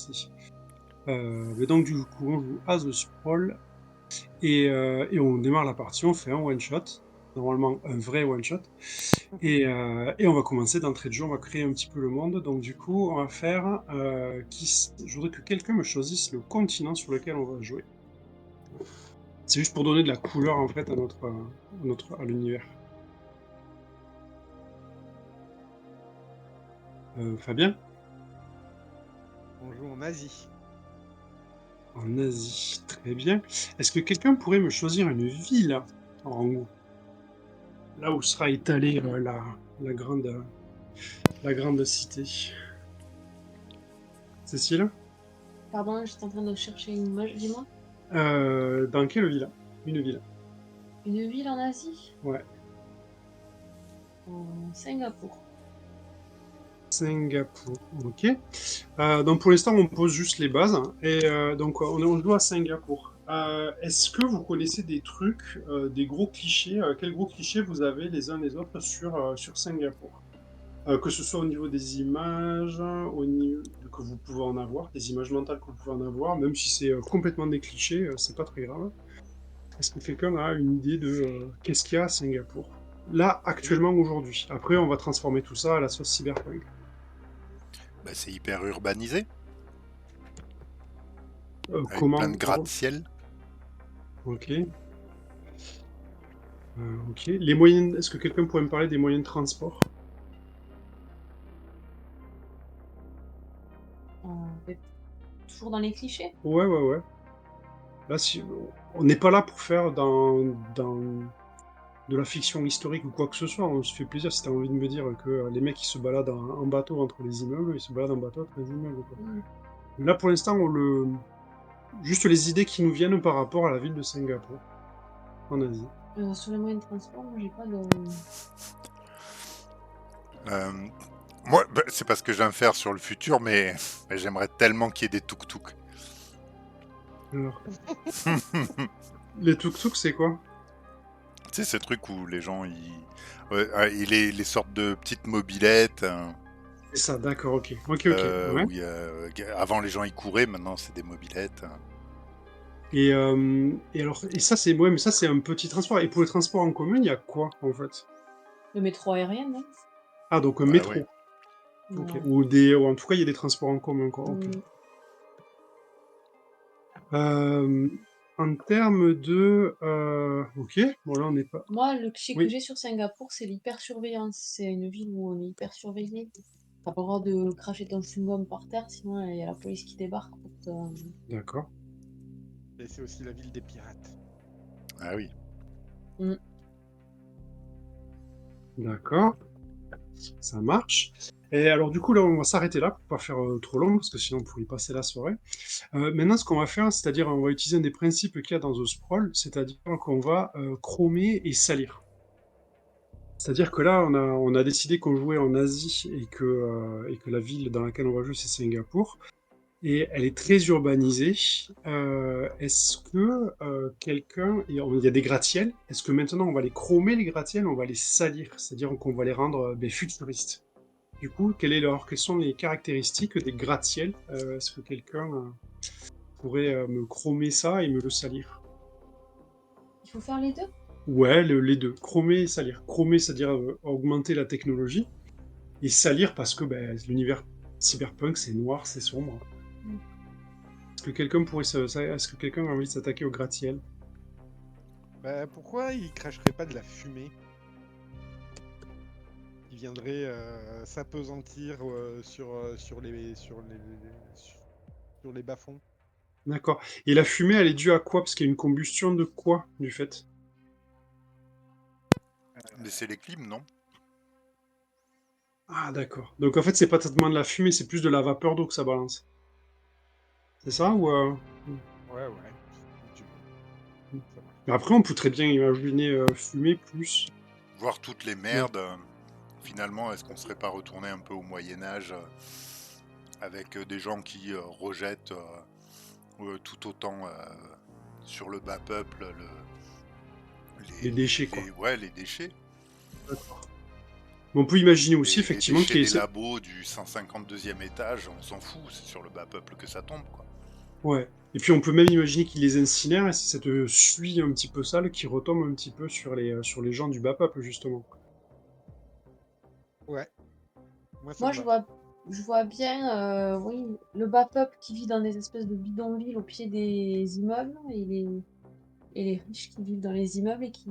merci. Mais donc du coup, on joue à The Sprawl et on démarre la partie, on fait un one shot, normalement un vrai one shot et on va commencer d'entrée de jeu, on va créer un petit peu le monde. Donc du coup, on va faire, je voudrais que quelqu'un me choisisse le continent sur lequel on va jouer. C'est juste pour donner de la couleur en fait à l'univers. Fabien? On joue en Asie. En Asie, très bien. Est-ce que quelqu'un pourrait me choisir une ville en haut, là où sera étalée la la grande cité? Cécile? Pardon, j'étais en train de chercher une image, dis-moi. Dans quelle ville? Une ville. Une ville en Asie? Ouais. En Singapour. Singapour, ok. Donc pour l'instant, on pose juste les bases, hein, donc on joue à Singapour. Est-ce que vous connaissez des trucs, des gros clichés, quels gros clichés vous avez les uns les autres sur Singapour? Que ce soit au niveau des images, au niveau que vous pouvez en avoir, des images mentales que vous pouvez en avoir, même si c'est complètement des clichés, c'est pas très grave. Est-ce que quelqu'un a une idée de qu'est-ce qu'il y a à Singapour? Là, Oui. actuellement, aujourd'hui. Après, on va transformer tout ça à la sauce cyberpunk. Bah, c'est hyper urbanisé, avec plein Comment? de gratte-ciel. Ok. Ok. Les moyens. Est-ce que quelqu'un pourrait me parler des moyens de transport? On est toujours dans les clichés. Ouais, ouais, ouais. Là, si on n'est pas là pour faire dans de la fiction historique ou quoi que ce soit, on se fait plaisir si t'as envie de me dire que les mecs ils se baladent en bateau entre les immeubles, ils se baladent en bateau entre les immeubles, quoi. Mm. Là pour l'instant, juste les idées qui nous viennent par rapport à la ville de Singapour, en Asie. Sur les moyens de transport, moi j'ai pas de. Euh, Moi, bah, c'est parce que je viens de faire sur le futur, mais j'aimerais tellement qu'il y ait des tuk-tuk. Alors, les tuk-tuk, c'est quoi? Tu sais, ces trucs où les gens, ouais, les sortes de petites mobylettes, C'est ça, d'accord, ok. Ok, ok, ouais. où avant les gens ils couraient, maintenant c'est des mobylettes. Et alors, et ça c'est, ouais, mais ça c'est un petit transport. Et pour les transports en commun, il y a quoi en fait? Le métro aérien, non? Ah, donc un Bah ouais. métro. Ok. Voilà. Ou en tout cas, il y a des transports en commun, quoi. Ok. Mm. Euh, En termes de... ok, bon là on n'est pas... Moi, le cliché que Oui, j'ai sur Singapour, c'est l'hypersurveillance. C'est une ville où on est hyper surveillé. T'as pas le droit de cracher ton chewing-gum par terre, sinon il y a la police qui débarque pour te. d'accord, Et c'est aussi la ville des pirates. Ah oui. Mm. d'accord, ça marche. Et alors du coup là on va s'arrêter là pour pas faire trop long parce que sinon on pourrait y passer la soirée. Maintenant ce qu'on va faire, c'est-à-dire on va utiliser un des principes qu'il y a dans The Sprawl, c'est-à-dire qu'on va chromer et salir. C'est-à-dire que là on a décidé qu'on jouait en Asie et que la ville dans laquelle on va jouer c'est Singapour. Et elle est très urbanisée. Est-ce que il y a des gratte-ciels. Est-ce que maintenant on va les chromer les gratte-ciels, on va les salir, c'est-à-dire qu'on va les rendre futuristes. Du coup, quelles sont les caractéristiques des gratte-ciels? Est-ce que quelqu'un pourrait me chromer ça et me le salir? Il faut faire les deux? Ouais, les deux, chromer et salir. Chromer, c'est-à-dire augmenter la technologie, et salir parce que ben, l'univers cyberpunk, c'est noir, c'est sombre. Mm. Est-ce que quelqu'un a envie de s'attaquer au gratte-ciel? Bah, pourquoi ils cracheraient pas de la fumée qui viendrait s'apesantir sur les bas-fonds? D'accord. Et la fumée, elle est due à quoi? Parce qu'il y a une combustion de quoi, du fait? Mais c'est les clims, non? Ah, d'accord. Donc en fait, c'est pas tellement de la fumée, c'est plus de la vapeur d'eau que ça balance. C'est ça ou Ouais, ouais, si tu veux. Ça marche. Mais après, on peut très bien imaginer fumée plus. Voir toutes les Ouais. merdes. Finalement, est-ce qu'on serait pas retourné un peu au Moyen-Âge avec des gens qui rejettent tout autant sur le bas peuple Les déchets, quoi. ouais, les déchets? D'accord. Mais on peut imaginer aussi Les effectivement déchets qu'il y des ait... labos du 152e étage, on s'en fout, c'est sur le bas peuple que ça tombe, quoi. Ouais. Et puis on peut même imaginer qu'il les incinère et c'est cette suie un petit peu sale qui retombe un petit peu sur les gens du bas peuple, justement. Ouais, moi ça Moi, me va. je vois bien, oui, le bas peuple qui vit dans des espèces de bidonvilles au pied des immeubles et les riches qui vivent dans les immeubles et qui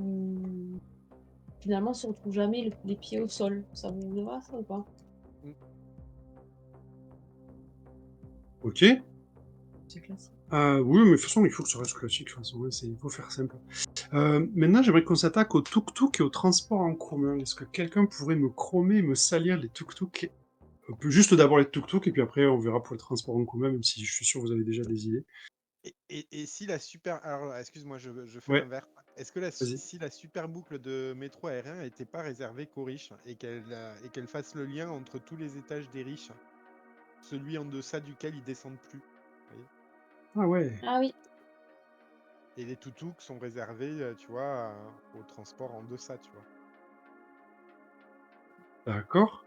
finalement se retrouvent jamais les pieds au sol. Ça vous va ça ou pas? Mm. Ok. C'est classique. Oui, mais de toute façon, il faut que ça reste classique. De toute façon, ouais, il faut faire simple. Maintenant, j'aimerais qu'on s'attaque au tuk-tuk et au transport en commun. Est-ce que quelqu'un pourrait me chromer et me salir les tuk-tuk? Juste d'abord les tuk-tuk, et puis après, on verra pour le transport en commun, même si je suis sûr que vous avez déjà des idées. Et si la super... Alors, excuse-moi, je fais Ouais, l'inverse. Est-ce que vas-y. si la super boucle de métro aérien n'était pas réservée qu'aux riches et qu'elle fasse le lien entre tous les étages des riches, celui en deçà duquel ils descendent plus, vous voyez. Ah ouais, Ah oui, Et les tuk sont réservés, tu vois, au transport en deçà, tu vois. d'accord.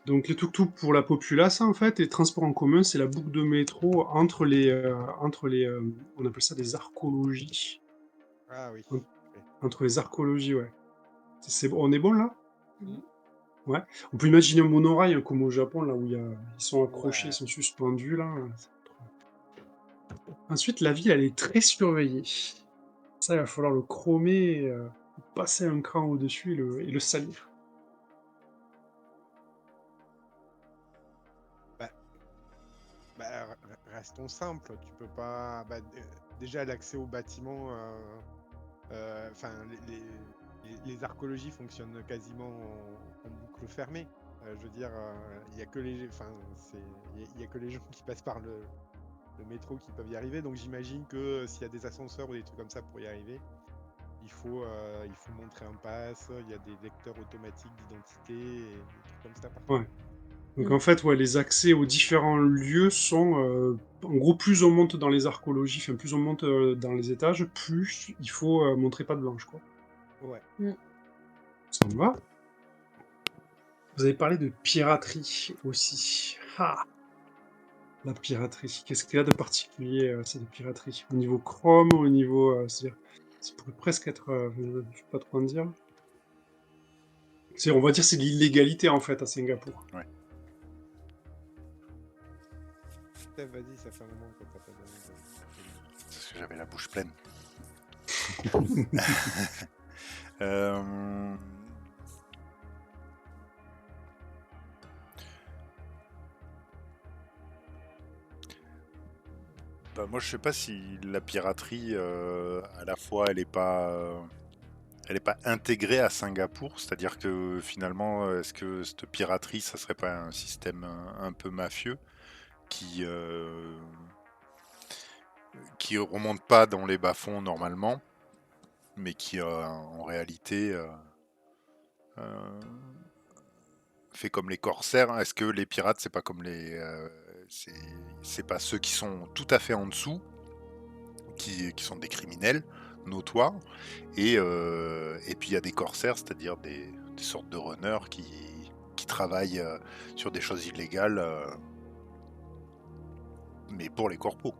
Donc les tuk-tuk pour la populace, en fait, et transport en commun, c'est la boucle de métro on appelle ça des arcologies. Ah oui. En- Oui. Entre les arcologies, ouais. On est bon là? mmh, Ouais. On peut imaginer un monorail, hein, comme au Japon, là où ils sont accrochés, ils Ouais. sont suspendus, là. Ensuite, la ville, elle est très surveillée. Ça, il va falloir le chromer, passer un cran au-dessus et le salir. Bah, restons simples. Tu peux pas. Déjà, l'accès aux bâtiments. Enfin, les archéologies fonctionnent quasiment en boucle fermée. Je veux dire, il y a que les. Enfin, il y a que les gens qui passent par le métro qui peuvent y arriver. Donc, j'imagine que s'il y a des ascenseurs ou des trucs comme ça pour y arriver, il faut montrer un pass. Il y a des lecteurs automatiques d'identité et des trucs comme ça partout. Ouais. Donc mmh, en fait, ouais, les accès aux différents lieux sont, en gros, plus on monte dans les archéologies, enfin plus on monte, dans les étages, plus il faut, montrer patte blanche, quoi. Ouais. mmh. Ça me va. Vous avez parlé de piraterie aussi. Ah! La piraterie. Qu'est-ce qu'il y a de particulier, cette piraterie? Au niveau Chrome, au niveau, c'est-à-dire, ça pourrait presque être, je sais pas trop en dire. On va dire, c'est de l'illégalité, en fait, à Singapour. Ouais. Steph, vas-y, ça fait un moment que t'as pas donné de news. Parce que j'avais la bouche pleine. Euh, moi, je sais pas si la piraterie, à la fois, elle est pas intégrée à Singapour, c'est-à-dire que finalement, est-ce que cette piraterie, ça serait pas un système un peu mafieux qui qui remonte pas dans les bas-fonds normalement, mais qui en réalité euh, fait comme les corsaires. Est-ce que les pirates, c'est pas comme c'est c'est pas ceux qui sont tout à fait en dessous, qui sont des criminels notoires, et puis il y a des corsaires, c'est-à-dire des sortes de runners qui travaillent sur des choses illégales, mais pour les corpos.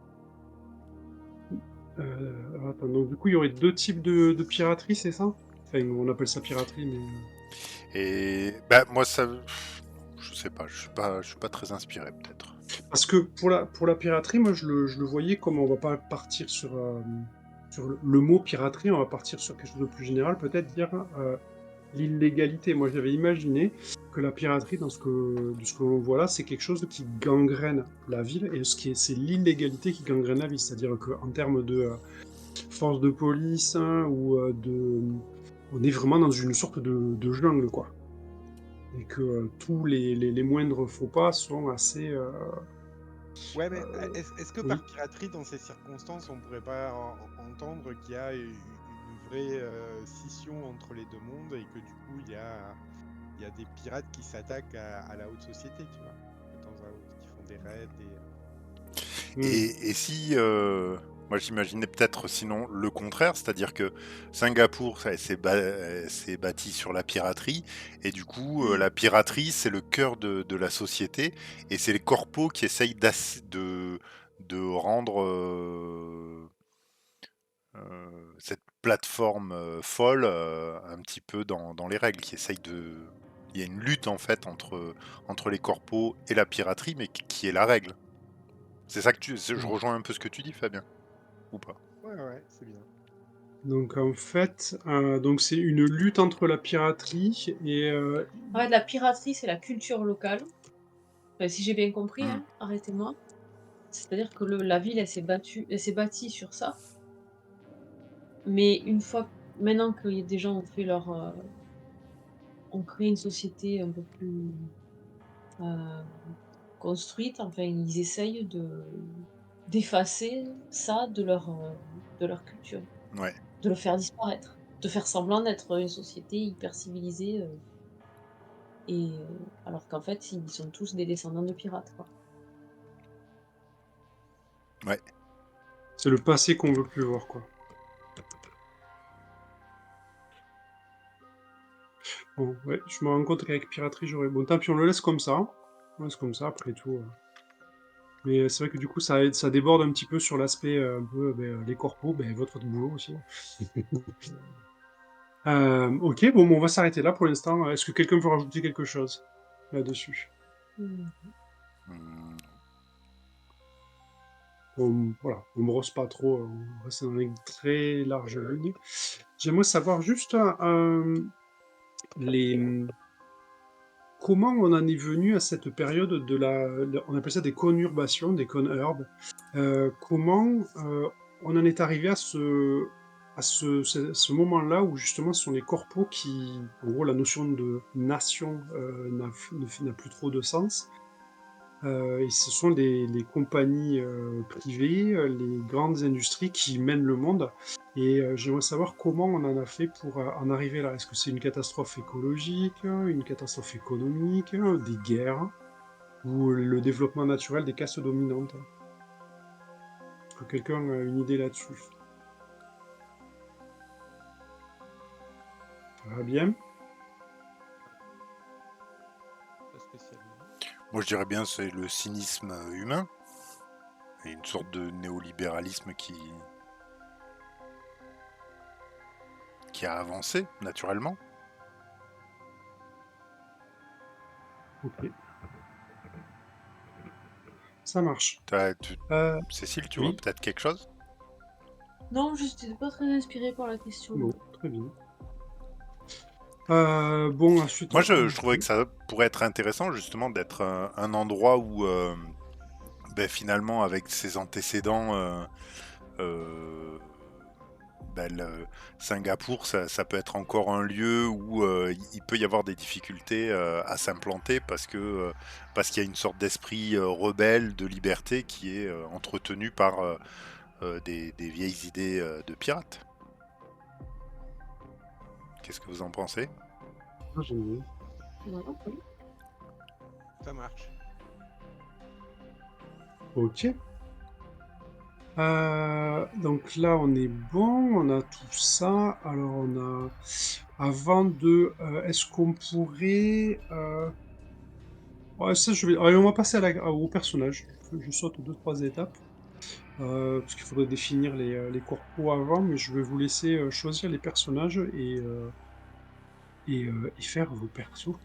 Alors attends, donc du coup, il y aurait 2 types de piraterie, c'est ça? Enfin, on appelle ça piraterie, mais Et bah moi ça, je sais pas, je suis pas très inspiré peut-être. parce que pour la piraterie, moi, je le voyais comme on va pas partir sur le mot piraterie, on va partir sur quelque chose de plus général, peut-être dire, l'illégalité. Moi, j'avais imaginé que la piraterie, de ce que l'on voit là, c'est quelque chose qui gangrène la ville et c'est l'illégalité qui gangrène la ville. C'est-à-dire qu'en termes de force de police, hein, on est vraiment dans une sorte de jungle, quoi. Et que tous les moindres faux pas sont assez. Ouais, mais Euh, est-ce que par oui. piraterie, dans ces circonstances, on pourrait pas entendre qu'il y a une vraie scission entre les deux mondes et que du coup, il y a des pirates qui s'attaquent à la haute société, tu vois, de temps à autre, qui font des raids, Hmm. Et si Moi, j'imaginais peut-être sinon le contraire, c'est-à-dire que Singapour, c'est bâti sur la piraterie, et du coup, la piraterie, c'est le cœur de la société, et c'est les corpos qui essayent de rendre cette plateforme folle un petit peu dans les règles, qui essayent de... Il y a une lutte en fait entre les corpos et la piraterie, mais qui est la règle. C'est ça que je rejoins un peu ce que tu dis, Fabien, ou pas? Ouais, c'est bien. Donc en fait, donc c'est une lutte entre la piraterie et En fait, la piraterie, c'est la culture locale. Enfin, si j'ai bien compris, Hmm. hein, arrêtez-moi. C'est-à-dire que la ville, elle s'est bâtie sur ça. Mais maintenant que des gens ont fait ont créé une société un peu plus euh, construite, enfin, ils essayent d'effacer ça de leur culture, Ouais. de le faire disparaître, de faire semblant d'être une société hyper civilisée, alors qu'en fait, ils sont tous des descendants de pirates, quoi. Ouais. c'est le passé qu'on veut plus voir, quoi. Bon, ouais, je me rends compte qu'avec piraterie, j'aurais... Bon, tant pis, on le laisse comme ça. On laisse comme ça, après tout. Mais c'est vrai que du coup, ça déborde un petit peu sur l'aspect un peu les corpos, votre boulot aussi. Ok, bon, on va s'arrêter là pour l'instant. Est-ce que quelqu'un veut rajouter quelque chose là-dessus? Hmm. Hmm. Voilà, on brosse pas trop, on reste dans une très large ligne. J'aimerais savoir juste les... comment on en est venu à cette période on appelle ça des conurbations, des conherbes. Comment on en est arrivé à ce moment-là où justement ce sont les corpos qui, en gros, la notion de nation n'a plus trop de sens. Et ce sont les compagnies privées, les grandes industries qui mènent le monde. Et j'aimerais savoir comment on en a fait pour en arriver là. Est-ce que c'est une catastrophe écologique, une catastrophe économique, des guerres, ou le développement naturel des castes dominantes? Est-ce que quelqu'un a une idée là-dessus? Ça va bien? Pas spécialement. Moi, je dirais bien c'est le cynisme humain et une sorte de néolibéralisme qui a avancé naturellement. Ok, ça marche. Tu- Euh, Cécile, tu vois oui, peut-être quelque chose? Non, je n'étais pas très inspirée par la question. bon, très bien. Bon, ensuite... Moi, je trouvais que ça pourrait être intéressant justement d'être un endroit où finalement, avec ses antécédents, Singapour, ça peut être encore un lieu où il peut y avoir des difficultés à s'implanter parce qu'il y a une sorte d'esprit rebelle de liberté qui est entretenu par des vieilles idées de pirates. Qu'est-ce que vous en pensez? j'aime bien. Ouais, ok. Ça marche. Ok. Donc là, on est bon, on a tout ça. Alors, on a... Avant de... est-ce qu'on pourrait... ouais, ça, allez, on va passer au personnage. Je saute 2-3 étapes. Parce qu'il faudrait définir les corpos avant, mais je vais vous laisser choisir les personnages et faire vos persos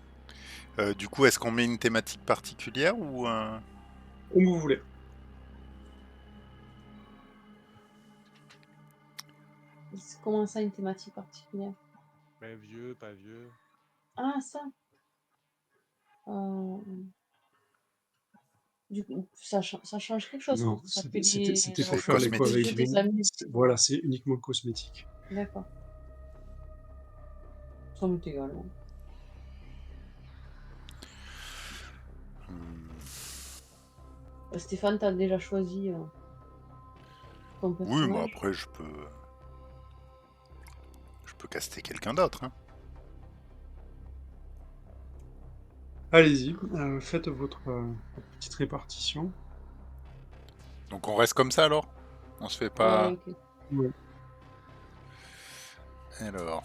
Du coup, est-ce qu'on met une thématique particulière ou comme vous voulez. Comment ça, une thématique particulière? Mais vieux, pas vieux. Ah, ça. Euh, du coup, ça change quelque chose. Non, Ça fait c'était pour c'est faire l'écho des cosmétique? avec jeux, des Green. amis. Voilà, c'est uniquement cosmétique. D'accord. Ça m'est égal. Ouais. Hmm. Stéphane, t'as déjà choisi ton Oui, mais personnage? après, je peux caster quelqu'un d'autre, hein. Allez-y, faites votre petite répartition. Donc on reste comme ça alors? On se fait Ouais, pas. ok. Ouais. Alors,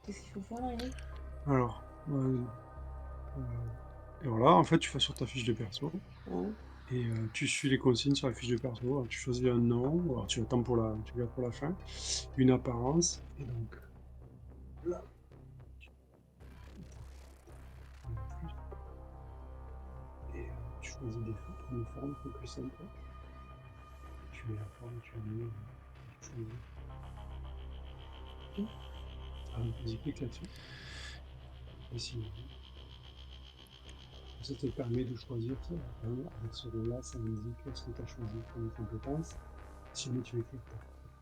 Qu'est-ce qu'il faut faire là, Eric? Alors, alors là, en fait, tu vas sur ta fiche de perso Ouais. et tu suis les consignes sur la fiche de perso. Alors, tu choisis un nom, alors tu attends tu gardes pour la fin, une apparence, et donc là, tu prends plus, et tu choisis une forme un peu plus simple. Tu mets la forme, tu mets, tu choisis. Ok. Alors, vas-y, clique là-dessus. Dessine. Ça te permet de choisir, ça, avec ce rôle-là, ça indique ce que tu as choisi comme compétence. Si jamais tu veux écrire ta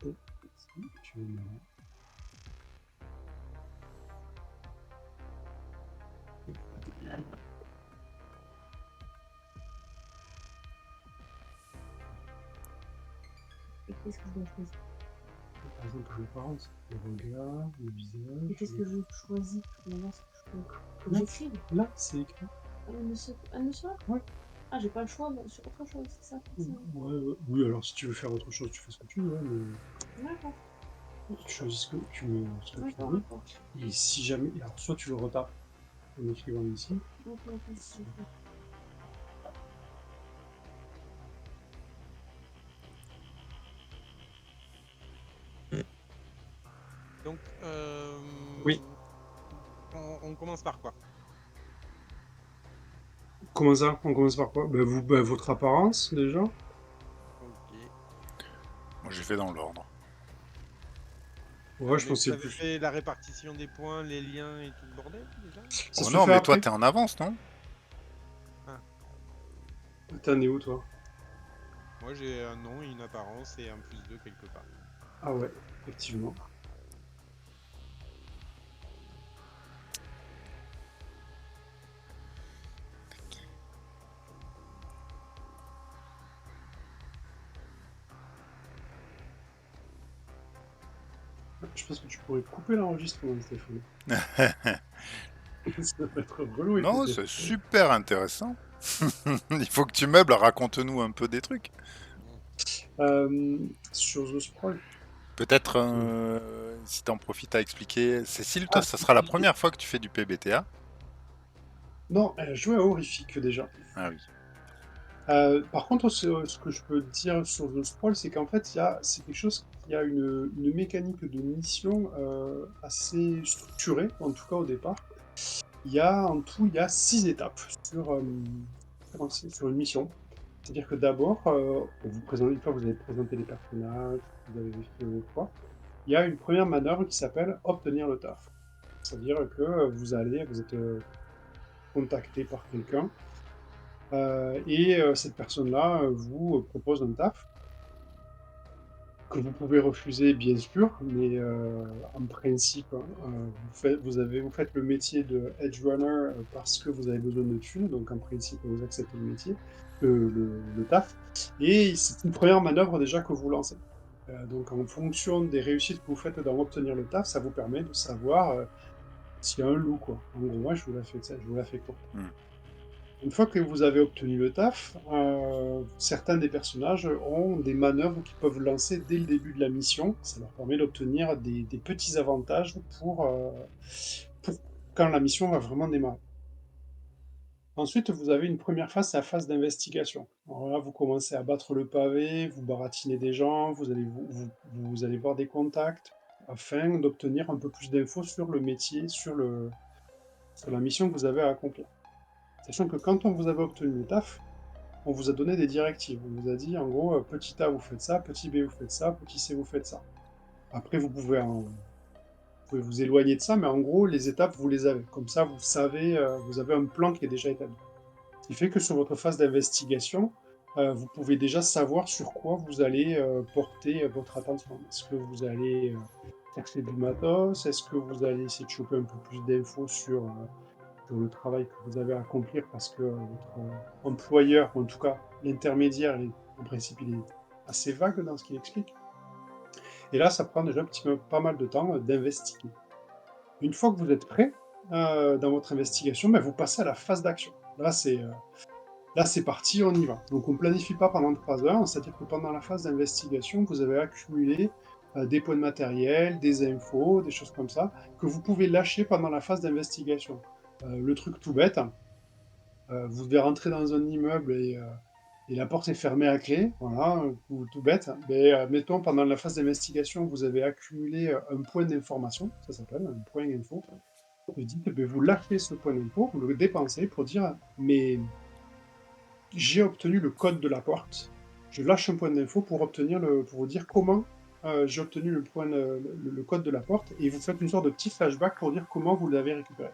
tête, ici, tu le mets là. Et qu'est-ce que je dois choisir? Par exemple, l'apparence, le regard, le Et visage. qu'est-ce que je choisis? Finalement, c'est que je faut que Là, j'écrive. là, c'est écrit. Un monsieur là? Ouais. Ah, j'ai pas le choix sur autre chose, c'est ça? Oui, alors si tu veux faire autre chose, tu fais ce que tu veux, hein, D'accord, mais tu choisis ce que tu mets, ce que tu d'accord, veux. d'accord. Et si jamais, alors soit tu le retapes en écrivant ici, Ok, ok, soit- ok. Donc, oui. on commence par quoi? Comment ça? On commence par quoi? Votre apparence déjà. Ok. moi j'ai fait dans l'ordre. Ouais, je Mais pense que vous c'est avez plus. fait la répartition des points, les liens et tout le bordel déjà? Ça Oh se non, fait mais toi après. t'es en avance, non? Ah, T'en es où toi? moi j'ai un nom et une apparence et un +2 quelque part. Ah ouais, effectivement. Je pense que tu pourrais couper l'enregistrement, Stéphane. Ça va être relou, Non, écoutez. c'est super intéressant. Il faut que tu meubles, raconte-nous un peu des trucs. Sur The Sprawl. Peut-être, si t'en profites à expliquer. Cécile, toi, Ah, ça sera la première fois que tu fais du PBTA. non, elle a joué à Horrifique déjà. Ah oui. Par contre, ce que je peux dire sur The Sprawl, c'est qu'en fait, c'est quelque chose qui a une mécanique de mission assez structurée, en tout cas au départ. En tout, il y a 6 étapes sur une mission. C'est-à-dire que d'abord, une fois que vous avez présenté les personnages, vous avez fait vos choix, il y a une première manœuvre qui s'appelle obtenir le taf. C'est-à-dire que vous êtes contacté par quelqu'un et cette personne-là vous propose un taf que vous pouvez refuser, bien sûr, mais en principe, hein, vous faites le métier de edge runner parce que vous avez besoin de thunes, donc en principe, vous acceptez le métier, le taf, et c'est une première manœuvre déjà que vous lancez. Donc en fonction des réussites que vous faites dans obtenir le taf, ça vous permet de savoir s'il y a un loup, quoi. En gros, moi, je vous la fais courte. Hmm. Une fois que vous avez obtenu le taf, certains des personnages ont des manœuvres qu'ils peuvent lancer dès le début de la mission. Ça leur permet d'obtenir des petits avantages pour quand la mission va vraiment démarrer. Ensuite, vous avez une première phase, c'est la phase d'investigation. Alors là, vous commencez à battre le pavé, vous baratinez des gens, vous allez voir des contacts afin d'obtenir un peu plus d'infos sur le métier, sur la mission que vous avez à accomplir. Sachant que quand on vous avait obtenu le taf, on vous a donné des directives. On vous a dit, en gros, petit A, vous faites ça, petit B, vous faites ça, petit C, vous faites ça. Après, vous pouvez vous éloigner de ça, mais en gros, les étapes, vous les avez. Comme ça, vous savez, vous avez un plan qui est déjà établi. Ce qui fait que sur votre phase d'investigation, vous pouvez déjà savoir sur quoi vous allez porter votre attention. Est-ce que vous allez chercher du matos? Est-ce que vous allez essayer de choper un peu plus d'infos sur le travail que vous avez à accomplir parce que votre employeur, ou en tout cas l'intermédiaire, en principe, il est assez vague dans ce qu'il explique. Et là, ça prend déjà un petit peu pas mal de temps d'investiguer. Une fois que vous êtes prêt dans votre investigation, ben, vous passez à la phase d'action. Là, Là, c'est parti, on y va. Donc, on ne planifie pas pendant 3 heures, c'est-à-dire que pendant la phase d'investigation, vous avez accumulé des points de matériel, des infos, des choses comme ça, que vous pouvez lâcher pendant la phase d'investigation. Le truc tout bête, vous devez rentrer dans un immeuble et la porte est fermée à clé, voilà, tout bête. Mais mettons, pendant la phase d'investigation, vous avez accumulé un point d'information, ça s'appelle un point info. Vous dites, vous lâchez ce point d'info, vous le dépensez pour dire, mais j'ai obtenu le code de la porte. Je lâche un point d'info pour pour vous dire comment j'ai obtenu le code de la porte, et vous faites une sorte de petit flashback pour dire comment vous l'avez récupéré.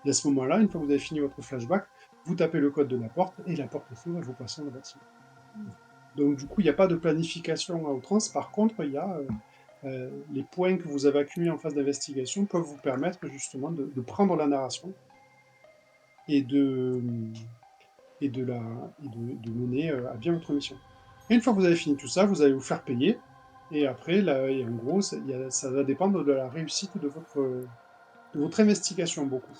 Et à ce moment-là, une fois que vous avez fini votre flashback, vous tapez le code de la porte et la porte s'ouvre et vous passez dans le bâtiment. Donc du coup, il n'y a pas de planification à outrance. Par contre, il y a les points que vous avez accumulés en phase d'investigation peuvent vous permettre justement de prendre la narration et de mener à bien votre mission. Et une fois que vous avez fini tout ça, vous allez vous faire payer. Et après, là, et en gros, ça va dépendre de la réussite de votre investigation, beaucoup.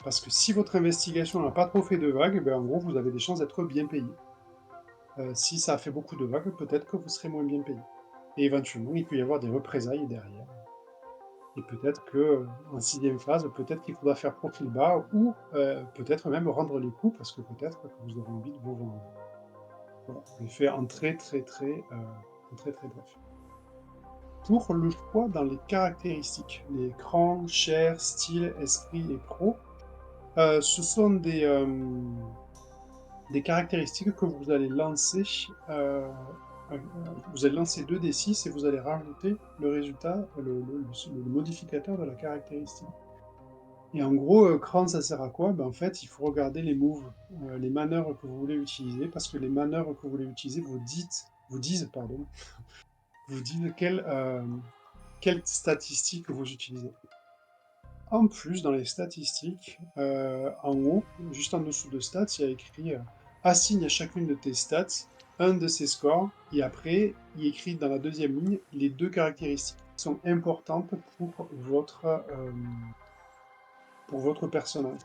Parce que si votre investigation n'a pas trop fait de vagues, en gros, vous avez des chances d'être bien payé. Si ça a fait beaucoup de vagues, peut-être que vous serez moins bien payé. Et éventuellement, il peut y avoir des représailles derrière. Et peut-être qu'en 6e phase, peut-être qu'il faudra faire profil bas, ou peut-être même rendre les coups, parce que peut-être que vous aurez envie de vous vendre. Voilà, je l'ai fait en très bref. Pour le choix dans les caractéristiques, les cran, chair, style, esprit et pro, ce sont des caractéristiques que vous allez lancer. Vous allez lancer 2d6 et vous allez rajouter le résultat, le modificateur de la caractéristique. Et en gros, cran, ça sert à quoi? En fait, il faut regarder les moves, les manœuvres que vous voulez utiliser, parce que les manœuvres que vous voulez utiliser vous disent quelles statistiques vous utilisez. En plus, dans les statistiques, en haut, juste en dessous de stats, il y a écrit assigne à chacune de tes stats un de ces scores, et après, il est écrit dans la deuxième ligne les 2 caractéristiques qui sont importantes pour votre personnage.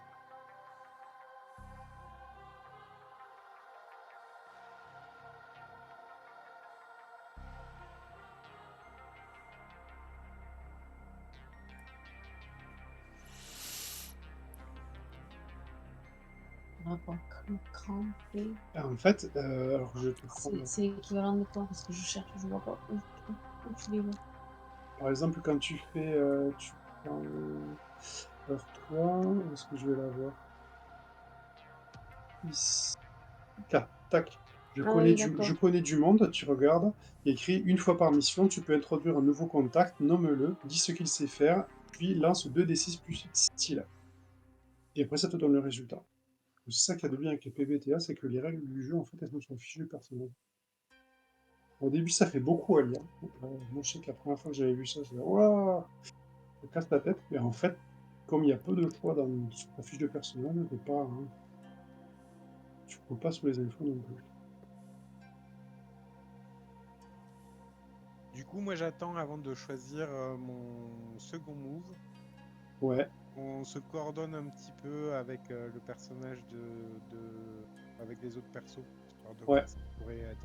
Cran, et... En fait, alors je vais te prendre... C'est l'équivalent de quoi? Parce que je cherche, je vois pas où tu les vois. Par exemple, quand tu fais... tu prends... Alors toi, où est-ce que je vais l'avoir? Ici. Tac. Je Ah oui, connais du monde, tu regardes, il y a écrit une fois par mission, tu peux introduire un nouveau contact, nomme-le, dis ce qu'il sait faire, puis lance 2d6 plus style. Et après, ça te donne le résultat. C'est ça qu'il y a de bien avec les PBTA, c'est que les règles du jeu, en fait, elles sont fichues du personnage. Au début, ça fait beaucoup à lire. Moi, je sais que la première fois que j'avais vu ça, je me disais, waouh, ça casse la tête. Mais en fait, comme il y a peu de choix sur ta fiche de personnage, tu ne peux pas sous les infos non plus. Du coup, moi j'attends avant de choisir mon second move. Ouais. On se coordonne un petit peu avec le personnage avec les autres persos, histoire de Ouais. voir ça pourrait être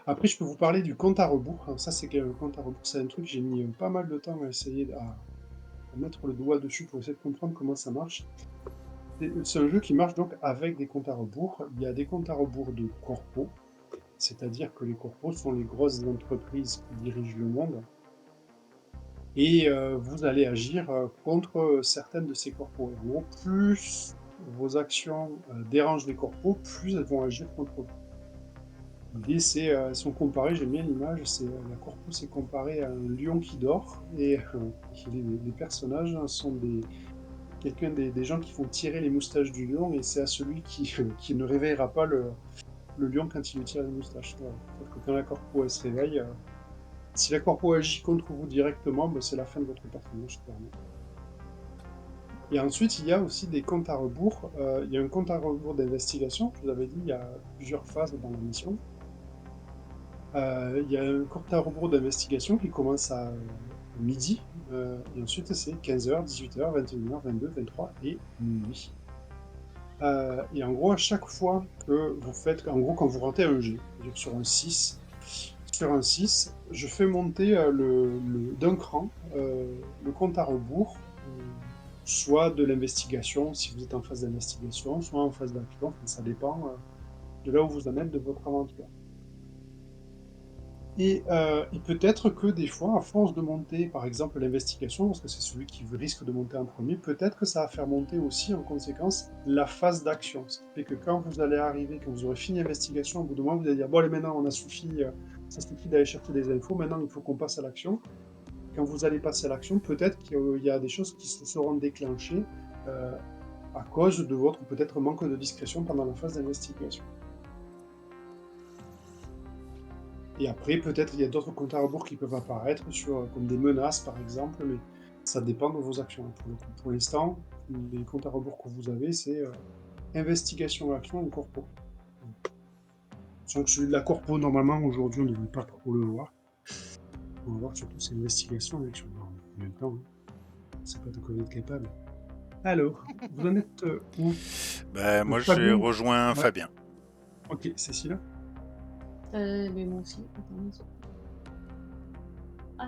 Après, je peux vous parler du compte à rebours. Alors ça, c'est le compte à rebours, c'est un truc que j'ai mis pas mal de temps à essayer à mettre le doigt dessus pour essayer de comprendre comment ça marche. C'est un jeu qui marche donc avec des comptes à rebours. Il y a des comptes à rebours de corpos, c'est-à-dire que les corpos sont les grosses entreprises qui dirigent le monde. Et vous allez agir contre certaines de ces corpos. En gros, plus vos actions dérangent les corpos, plus elles vont agir contre vous. L'idée, c'est, elles sont comparées, j'aime bien l'image, la corpo c'est comparé à un lion qui dort, et les personnages sont des gens qui font tirer les moustaches du lion, et c'est à celui qui ne réveillera pas le lion quand il lui tire les moustaches. Voilà. Peut-être que quand la corpo elle se réveille, si la corpo agit contre vous directement, c'est la fin de votre personnage, clairement. Et ensuite, il y a aussi des comptes à rebours. Il y a un compte à rebours d'investigation, je vous avais dit, il y a plusieurs phases dans la mission. Il y a un compte à rebours d'investigation qui commence à midi, et ensuite c'est 15h, 18h, 21h, 22h, 23h et minuit. Et en gros, à chaque fois que vous faites, en gros, quand vous ratez un jet, c'est-à-dire sur un 6, je fais monter d'un cran le compte à rebours, soit de l'investigation, si vous êtes en phase d'investigation, soit en phase d'action, enfin, ça dépend de là où vous en êtes de votre aventure. Et peut-être que des fois, à force de monter, par exemple, l'investigation, parce que c'est celui qui risque de monter en premier, peut-être que ça va faire monter aussi, en conséquence, la phase d'action. Ce qui fait que quand vous allez arriver, quand vous aurez fini l'investigation, au bout de moment, vous allez dire, bon, allez, maintenant, on a suffi, ça suffit d'aller chercher des infos, maintenant, il faut qu'on passe à l'action. Quand vous allez passer à l'action, peut-être qu'il y a des choses qui se seront déclenchées à cause de votre, peut-être, manque de discrétion pendant la phase d'investigation. Et après, peut-être il y a d'autres comptes à rebours qui peuvent apparaître, comme des menaces par exemple, mais ça dépend de vos actions. Pour l'instant, les comptes à rebours que vous avez, c'est investigation, action et corpo. Sans que celui de la corpo, normalement, aujourd'hui, on ne devrait pas trop le voir. On va voir surtout c'est investigation et action. Non, en même temps, c'est pas de quoi vous êtes capable. Alors, vous en êtes où? Ben, moi, Donc, j'ai Fabien. rejoint Ouais. Fabien. Ok, Cécile. Mais moi aussi. Attends,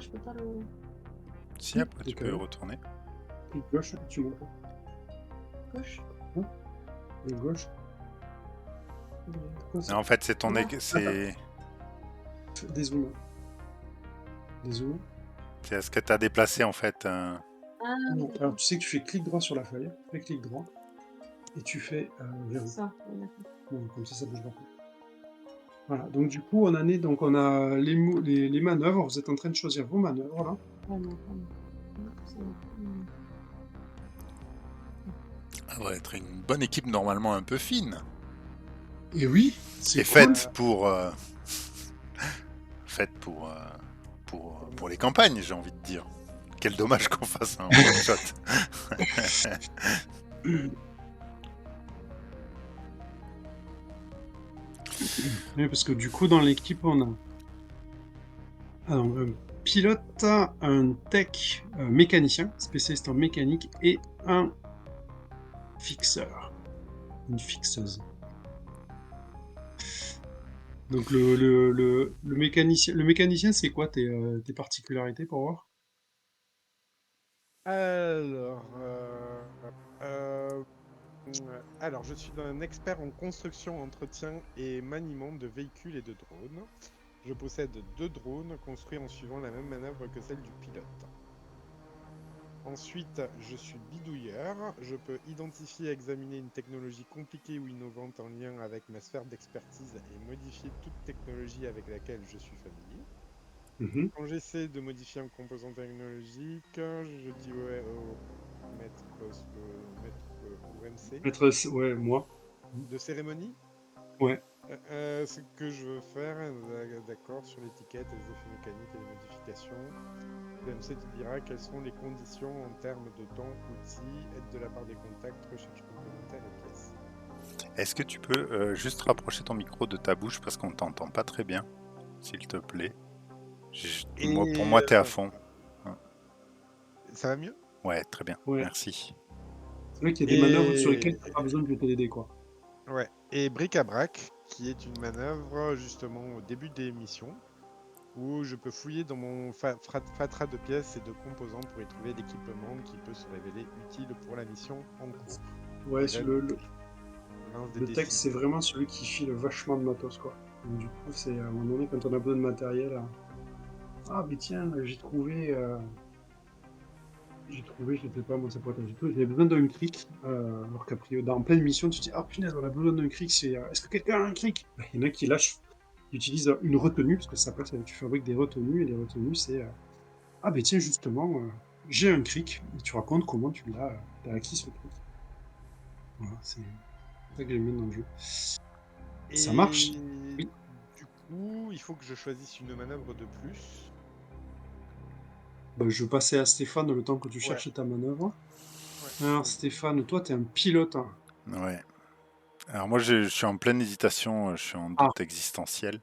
je peux pas le. Si, après, tu peux y retourner. Clic gauche et tu montes. Gauche. Hein? Clic gauche. Quoi, ça? Non, en fait, c'est ton... Là. C'est Dézoome. Dézoome. c'est ce que tu as déplacé, en fait. Ah, Non, oui, alors tu sais que tu fais clic droit sur la feuille, fais clic droit, et tu fais c'est verrou. ça. Ouais, d'accord. Bon, comme ça bougera pas. Voilà, donc du coup, on a les manœuvres, vous êtes en train de choisir vos manœuvres, là. Ouais, non, attends. Non, c'est- Ça va être une bonne équipe, normalement un peu fine. Et oui, c'est Et cool. faite pour les campagnes, j'ai envie de dire. Quel dommage qu'on fasse un one-shot. Oui, parce que du coup, dans l'équipe, on a un pilote, un tech mécanicien, spécialiste en mécanique, et un fixeur, une fixeuse. Donc le mécanicien, c'est quoi tes particularités pour voir? Alors, euh, alors, je suis un expert en construction, entretien et maniement de véhicules et de drones. Je possède 2 drones construits en suivant la même manœuvre que celle du pilote. Ensuite, je suis bidouilleur. Je peux identifier et examiner une technologie compliquée ou innovante en lien avec ma sphère d'expertise et modifier toute technologie avec laquelle je suis familier. Mhm. Quand j'essaie de modifier un composant technologique, je dis ouais au maître, OMC Ouais, moi. de cérémonie. Ouais. Ce que je veux faire, d'accord, sur l'étiquette, les effets mécaniques et les modifications. L'OMC te dira quelles sont les conditions en termes de temps, outils, aide de la part des contacts, recherche complémentaire et pièces. Est-ce que tu peux juste rapprocher ton micro de ta bouche parce qu'on t'entend pas très bien, s'il te plaît. Pour Et moi, t'es à fond. ça va mieux? Ouais, très bien. Ouais. Merci. C'est vrai qu'il y a des manœuvres sur Et lesquelles tu n'as pas besoin de t'aider, quoi. ouais. Et bric-à-brac, qui est une manœuvre justement au début des missions, où je peux fouiller dans mon fatras de pièces et de composants pour y trouver l'équipement qui peut se révéler utile pour la mission en cours. Ouais, Et là, lance des le texte, c'est décisions. vraiment celui qui file vachement de matos, quoi. Donc, du coup, c'est à un moment donné, quand on a besoin de matériel, ah, mais tiens, je sais pas, moi, ça pourrait être j'ai besoin d'un cric, alors qu'après, en pleine mission, tu te dis, ah, punaise, on a besoin d'un cric, est-ce que quelqu'un a un cric? Il y en a qui lâchent, qui utilisent une retenue, parce que ça passe, tu fabriques des retenues, et les retenues, c'est, ah, ben tiens, justement, j'ai un cric, et tu racontes comment t'as acquis ce cric. Voilà, c'est ça que j'aime bien dans le jeu. Ça marche? Et Oui. du coup, il faut que je choisisse une manœuvre de plus. Bah, je vais passer à Stéphane le temps que tu Ouais, cherches ta manœuvre. ouais, Alors, vas-y. Stéphane, toi, t'es un pilote, hein. Ouais. Alors moi, je suis en pleine hésitation, je suis en Ah, doute existentiel.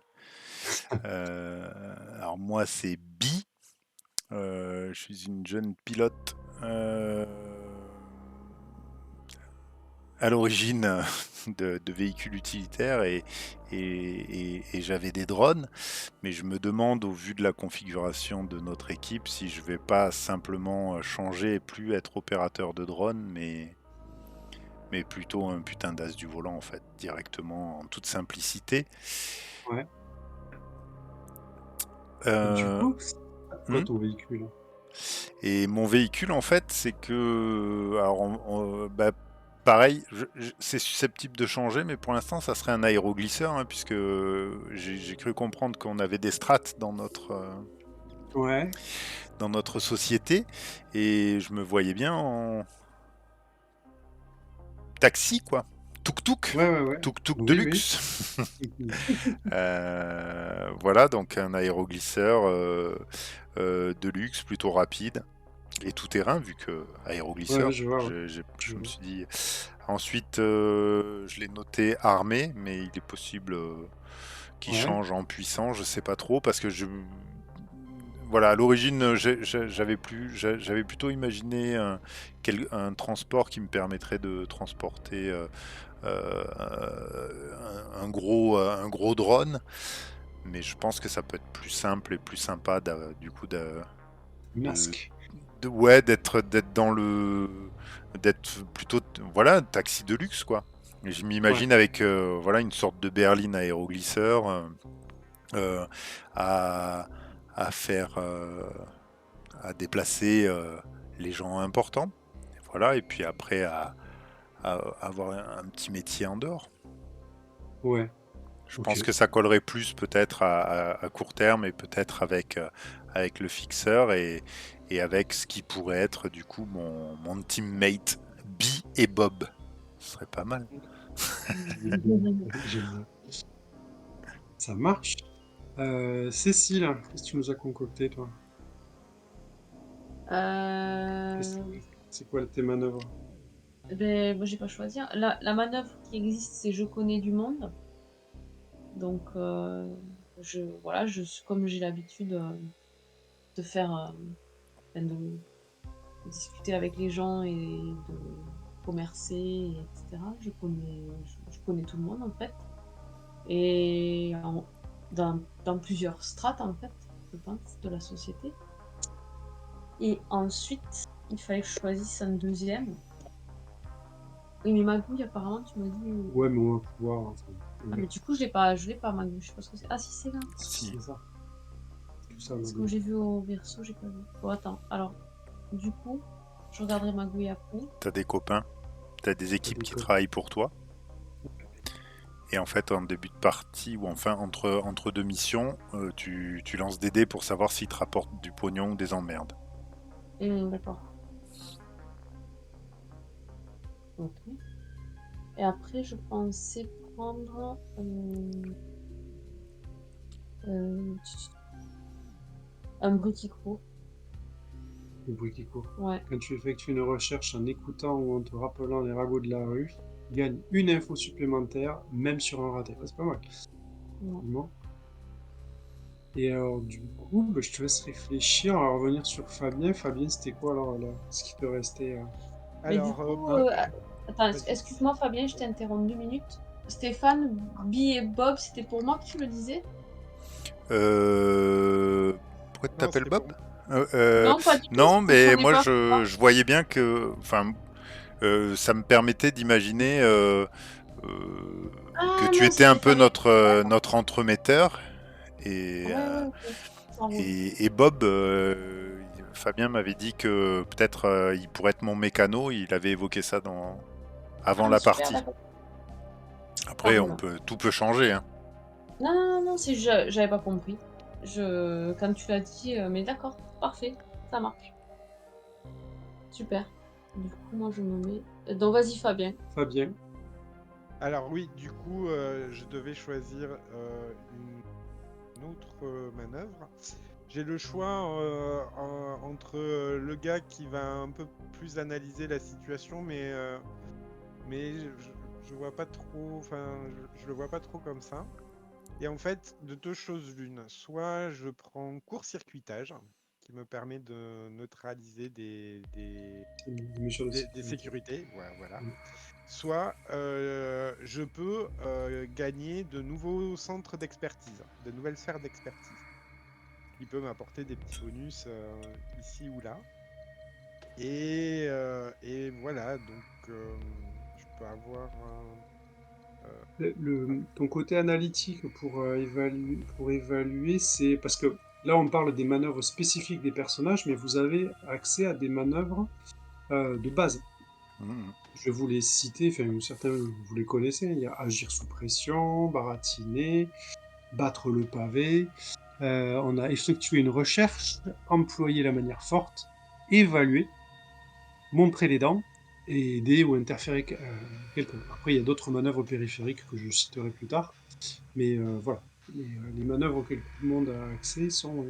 Alors moi, c'est Bi. Je suis une jeune pilote à l'origine de véhicules utilitaires et j'avais des drones, mais je me demande, au vu de la configuration de notre équipe, si je vais pas simplement changer et plus être opérateur de drone, mais plutôt un putain d'as du volant, en fait, directement, en toute simplicité. Ouais. Et du Euh, coup, c'est quoi hmm ton véhicule? Et mon véhicule, en fait, c'est que, alors, bah, pareil, c'est susceptible de changer, mais pour l'instant, ça serait un aéroglisseur, hein, puisque j'ai cru comprendre qu'on avait des strates Ouais, dans notre société, et je me voyais bien en taxi, quoi. Tuk-tuk, ouais, ouais, ouais. tuk-tuk de Oui, oui. luxe. Voilà, donc un aéroglisseur de luxe, plutôt rapide. Et tout terrain, vu que Ouais, aéroglisseur, je vois, ouais. je Je me vois. suis dit. Ensuite, je l'ai noté armé, mais il est possible qu'il Ouais, change en puissant, je sais pas trop, parce que voilà, à l'origine, j'avais plutôt imaginé un transport qui me permettrait de transporter un gros drone, mais je pense que ça peut être plus simple et plus sympa, du coup, de, masque. ouais, d'être dans d'être plutôt, voilà, taxi de luxe, quoi. Et je Ouais, m'imagine avec, voilà, une sorte de berline aéroglisseur euh, à, à faire, à déplacer les gens importants. Voilà, et puis après à avoir un petit métier en dehors. ouais, Je ok. pense que ça collerait plus peut-être à court terme, et peut-être avec le fixeur, et avec ce qui pourrait être du coup mon teammate Bee et Bob. Ce serait pas mal. Génial. Ça marche. Cécile, qu'est-ce que tu nous as concocté, toi? Qu'est-ce- Euh, C'est quoi tes manœuvres? ben, moi, j'ai pas choisi, hein. La manœuvre qui existe, c'est je connais du monde. Donc, voilà, comme j'ai l'habitude de faire, enfin, de discuter avec les gens et de commercer, etc. Je connais tout le monde, en fait. Et dans plusieurs strates, en fait, je pense, de la société. Et ensuite, il fallait que je choisisse un deuxième. Oui, mais Magouille, apparemment, tu m'as dit. Ouais, mais on va pouvoir, enfin, Ah, mais ouais. du coup, je l'ai pas, Magouille. Je sais pas ce que c'est. Ah, si, c'est là. Si, C'est ça. Tout ça, Parce que Magou. j'ai vu au verso, j'ai pas vu. Bon, attends. Alors, du coup, je regarderai Magouille après. t'as des copains, t'as des T'as équipes des qui codes. travaillent pour toi, et en fait en début de partie, ou enfin entre deux missions, tu lances des dés pour savoir s'ils te rapportent du pognon ou des emmerdes. D'accord. Ok. Et après, je pensais prendre euh, un Bruticro. Le bruit qui court. Ouais. Quand tu effectues une recherche en écoutant ou en te rappelant les ragots de la rue, gagne une info supplémentaire, même sur un raté. Ah, c'est pas mal. Ouais. Effectivement. Et alors, du coup, bah, je te laisse réfléchir. On va revenir sur Fabien. Fabien, c'était quoi alors là, ce qui te restait Mais du Alors, coup, Ah, attends, vas-y. excuse-moi Fabien, je t'interromps 2 minutes. Stéphane, Bi et Bob, c'était pour moi que tu le disais? Pourquoi tu Non, t'appelles c'était Bob? pour moi. Euh, euh, Non, pas du tout, non, c'est que j'en mais ai moi pas fait part. je voyais bien que, enfin, ça me permettait d'imaginer euh, que Ah tu non, étais c'est un que peu t'avais. notre entremetteur, et, Ouais, ouais, ok. Ça roule. et Bob, Fabien m'avait dit que peut-être il pourrait être mon mécano. Il avait évoqué ça avant Ah, la super, partie. d'accord. Ça Après, roule. tout peut changer, hein. Non, non, non, non, j'avais pas compris. Quand tu l'as dit, mais d'accord, parfait, ça marche. Super. Du coup, moi, je me mets. Donc, vas-y, Fabien. Fabien. Alors oui, du coup, je devais choisir une autre manœuvre. J'ai le choix entre le gars qui va un peu plus analyser la situation, mais je vois pas trop, enfin, je le vois pas trop comme ça. Et en fait, de deux choses l'une. Soit je prends court-circuitage, qui me permet de neutraliser C'est une mesure de des sécurité. sécurités, voilà. Mm. soit je peux gagner de nouveaux centres d'expertise, de nouvelles sphères d'expertise, qui peut m'apporter des petits bonus ici ou là. Et voilà, donc je peux avoir Ton côté analytique pour évaluer, c'est parce que là, on parle des manœuvres spécifiques des personnages, mais vous avez accès à des manœuvres de base. Mhm. Je vais vous les citer, enfin, certains, vous les connaissez. Il y a agir sous pression, baratiner, battre le pavé. On a effectué une recherche, employer la manière forte, évaluer, montrer les dents et aider ou interférer quelqu'un. Après, il y a d'autres manœuvres périphériques que je citerai plus tard. Mais voilà, les manœuvres auxquelles tout le monde a accès sont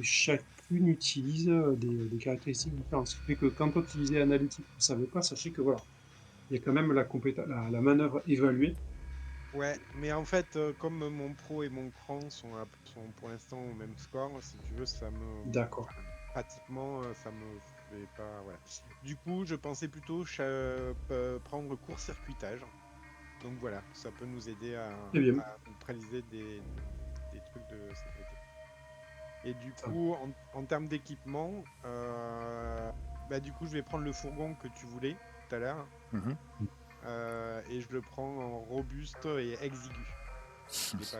chacune utilise des caractéristiques différentes. Ce qui fait que quand toi tu disais analytique, vous ne savez pas, sachez que voilà, il y a quand même la manœuvre évaluée. ouais, mais en fait, comme mon pro et mon cran sont pour l'instant au même score, si tu veux, D'accord. pratiquement, ça me fait pas. Voilà. Du coup, je pensais plutôt prendre court-circuitage. Donc voilà, ça peut nous aider Très bien. à neutraliser des trucs de sécurité. Et du Ça. coup, en termes d'équipement, bah, du coup, je vais prendre le fourgon que tu voulais tout à l'heure. Mhm. Et je le prends en robuste et exigu. Il est pas...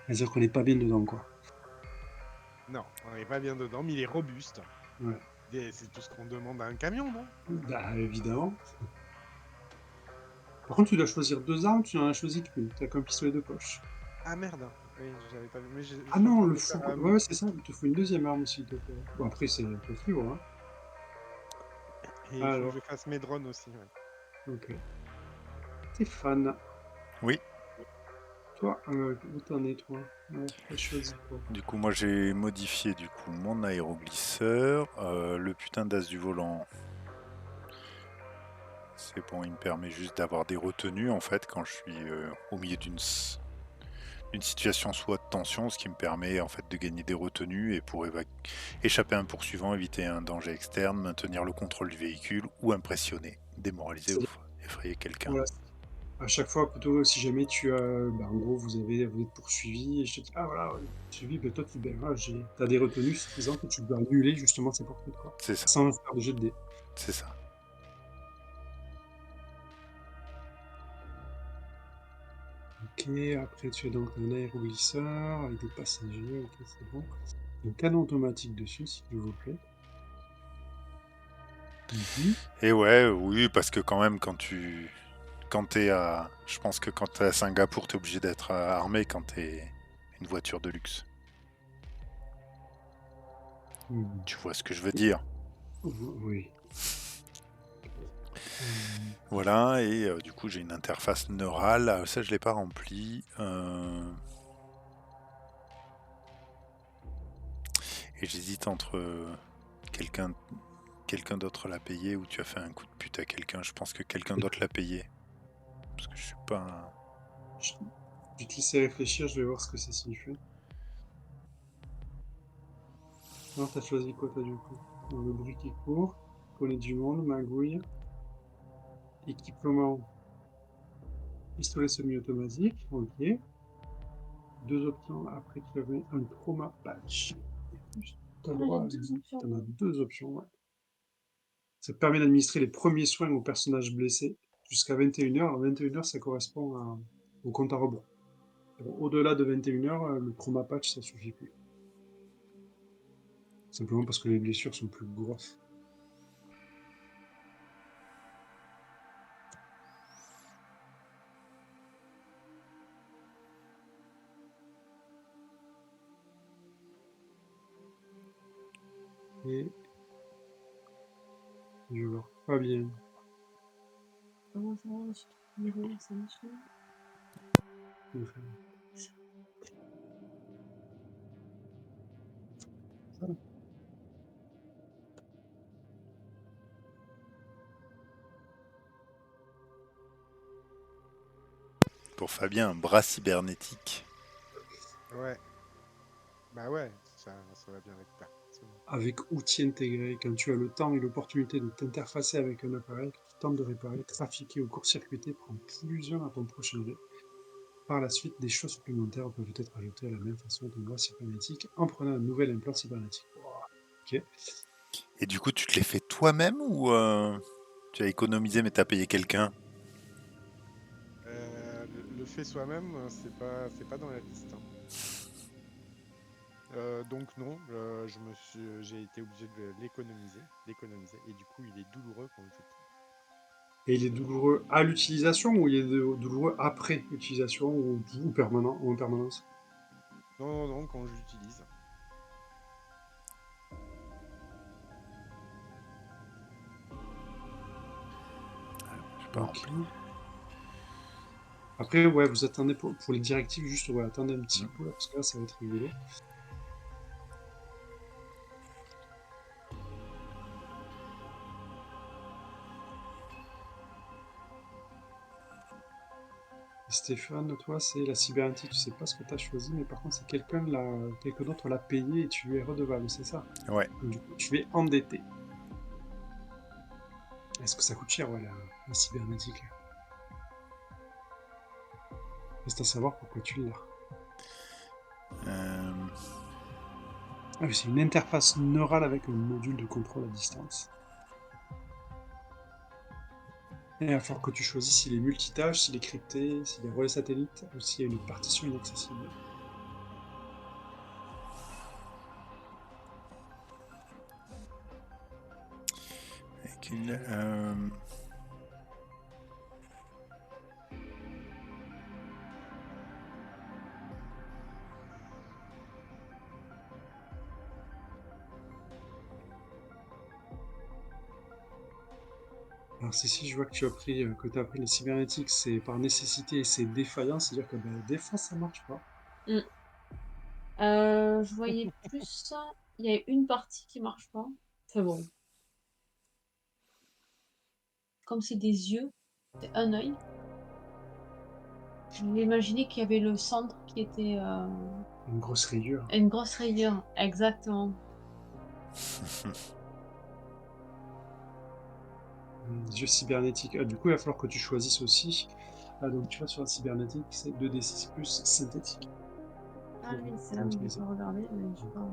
C'est-à-dire qu'on n'est pas bien dedans, quoi. Non, on n'est pas bien dedans, mais il est robuste. Ouais. C'est tout ce qu'on demande à un camion, non? Bah, évidemment. Par contre, tu dois choisir deux armes, tu n'en as choisi qu'une. T'as qu'un pistolet de poche. Ah merde, oui, j'avais pas vu. Mais je Ah suis en non, train de le le faire four. à Ouais, ouais, c'est ça, il te faut une deuxième arme aussi. Donc, bon, après, c'est un peu libre, hein. Et il faut que je Alors, fasse mes drones aussi. Ouais. ok. Stéphane, Oui, toi, où t'en es, toi? Ouais, t'as choisi quoi? du coup, moi j'ai modifié du coup mon aéroglisseur. Le putain d'as du volant, c'est bon, il me permet juste d'avoir des retenues en fait quand je suis au milieu d'une situation soit de tension, ce qui me permet en fait de gagner des retenues et pour échapper à un poursuivant, éviter un danger externe, maintenir le contrôle du véhicule ou impressionner, démoraliser ou effrayer quelqu'un. Voilà, à chaque fois, plutôt, si jamais tu as, bah, en gros, vous êtes poursuivi, et je te dis, ah voilà, ouais, poursuivi, ben toi, ben, voilà, t'as des retenues suffisantes et tu peux annuler justement ces poursuites, quoi, C'est ça, sans faire de jet de dés. c'est ça. Ok, après, tu as donc un aéroglisseur avec des passagers, ok, c'est bon. Un canon automatique dessus, s'il vous plaît. Mhm. Et ouais, oui, parce que quand même, quand t'es à, je pense que quand t'es à Singapour, t'es obligé d'être armé quand t'es une voiture de luxe. Mhm. Tu vois ce que je veux dire. Oui. Voilà, et du coup j'ai une interface neurale. Ça je l'ai pas rempli. Et j'hésite entre quelqu'un quelqu'un d'autre l'a payé ou tu as fait un coup de pute à quelqu'un. Je pense que quelqu'un d'autre l'a payé. Parce que je suis pas. Je je vais te laisser réfléchir, je vais voir ce que ça signifie. Non, t'as choisi quoi, toi, du coup? Le bruit qui court, connaît du monde, magouille, équipement, pistolet semi-automatique, ok. Deux options, après tu avais un trauma patch. T'as le Ah, j'ai droit à deux options. t'en as deux options, ouais. Ça te permet d'administrer les premiers soins aux personnages blessés jusqu'à 21h. À 21h, ça correspond au compte à rebours. Bon, au-delà de 21h, le trauma patch, ça suffit plus. Simplement parce que les blessures sont plus grosses. Et je vois pas bien. Comment ça va, je suis trop ça machin. Enfin, Pour Fabien, un bras cybernétique. Ouais, bah ouais, ça va bien avec ta. avec outils intégrés, quand tu as le temps et l'opportunité de t'interfacer avec un appareil qui tente de réparer, trafiquer ou court-circuiter, prends plus un à ton prochain jet. Par la suite, des choses supplémentaires peuvent être ajoutées à la même façon d'une loi cybernétique en prenant un nouvel implant cybernétique. Ok. Et du coup, tu te les fais toi-même ou tu as économisé mais t'as payé quelqu'un? Le fait soi-même, c'est pas dans la liste, hein. Donc non, j'ai été obligé de l'économiser, et du coup il est douloureux quand on le fait plus. Et il est douloureux à l'utilisation ou il est douloureux après l'utilisation ou permanent ou en permanence? Non, quand j'utilise. J'ai pas Ok. rempli. Après, ouais, vous attendez pour les directives, juste ouais, attendez un petit Mm. coup là, parce que là, ça va être rigolo. Et Stéphane, toi, c'est la cybernétique, tu sais pas ce que tu as choisi, mais par contre, c'est quelqu'un d'autre l'a payé et tu lui es redevable, c'est ça? Ouais. Donc, du coup, tu es endetté. Est-ce que ça coûte cher, ouais, la cybernétique là? Reste à savoir pourquoi tu l'as. Euh, Ah oui, c'est une interface neurale avec un module de contrôle à distance. Et il va falloir que tu choisisses s'il est multitâche, s'il est crypté, s'il est relais satellite ou s'il y a une partition inaccessible. qu'il, Alors si je vois que tu as pris, que tu as appris les cybernétiques, c'est par nécessité et c'est défaillant, c'est-à-dire que ben, des fois ça marche pas. Mm. Je voyais plus ça. Il y a une partie qui marche pas. Enfin bon, comme c'est des yeux, c'est un œil. Je m'imaginais qu'il y avait le centre qui était Une grosse rayure. une grosse rayure. Exactement. Des yeux cybernétiques. Ah, du coup, il va falloir que tu choisisses aussi. Ah, donc tu vas sur la cybernétique, c'est 2d6 plus synthétique. Ah Pour oui, c'est là où j'ai utiliser. pas regardé, mais je sais pas.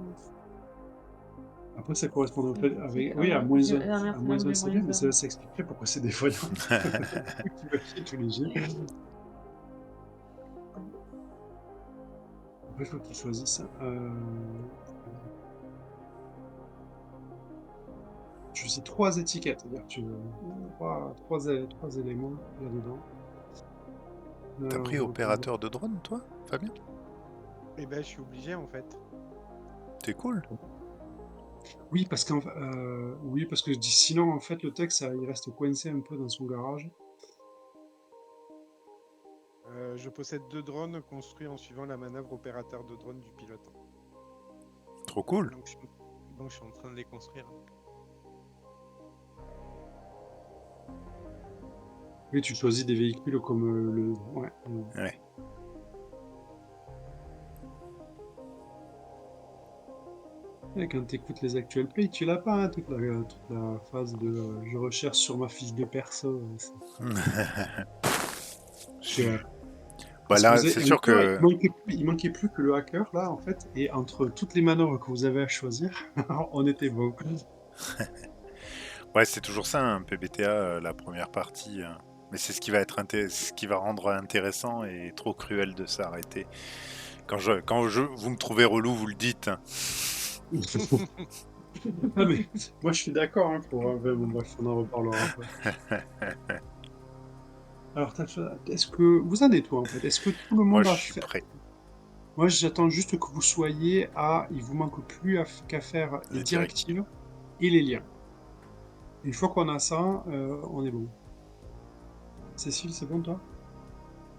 Après, ça correspond au fait Synthétique. avec. Ah Oui, à ouais, moins la 1. dernière À fois, moins j'ai 1, c'est bien, moins mais un. ça expliquerait pourquoi c'est défaillant. Tu vas chier tous les jets. Après, il faut que tu choisisses. Tu choisis 3 étiquettes, c'est-à-dire que tu trois éléments là-dedans. T'as On pris va reprendre. opérateur de drone, toi, Fabien? Et ben je suis obligé en fait. T'es cool. Oui, oui, parce que je dis sinon, en fait, le texte, il reste coincé un peu dans son garage. Je possède 2 drones construits en suivant la manœuvre opérateur de drone du pilote. Trop cool. Donc je suis en train de les construire. Oui, tu choisis des véhicules comme le. Ouais. Ouais. Et quand tu écoutes les actuels plays, tu l'as pas, hein, toute la phase de je recherche sur ma fiche de perso. Je- Bah Parce que là, vous avez c'est un sûr hacker, que il manquait plus que le hacker, là, en fait, et entre toutes les manœuvres que vous avez à choisir, on était bon. ouais, c'est toujours ça, un PBTA, la première partie. Mais c'est ce qui va ce qui va rendre intéressant et trop cruel de s'arrêter. Vous me trouvez relou, vous le dites. Ah, mais moi, je suis d'accord, hein, bon, bref, on en reparlera après. Alors, est-ce que vous en êtes, toi, en fait? Est-ce que tout le Moi, monde je a suis fait? prêt. Moi, j'attends juste que vous soyez à. Il vous manque plus qu'à faire les Les directives. directives et les liens. Une fois qu'on a ça, on est bon. Cécile, c'est bon, toi?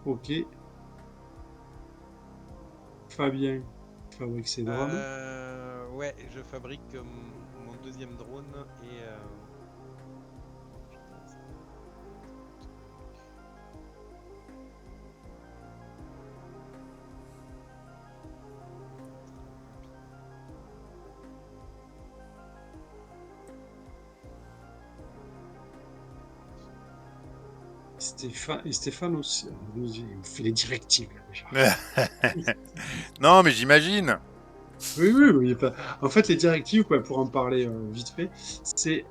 Ok. Fabien fabrique ses drones. Ouais, je fabrique mon deuxième drone et Et Stéphane aussi. Il me fait les directives, là, déjà. Non, mais j'imagine. Oui, oui, oui. En fait, les directives, ouais, pour en parler vite fait, ces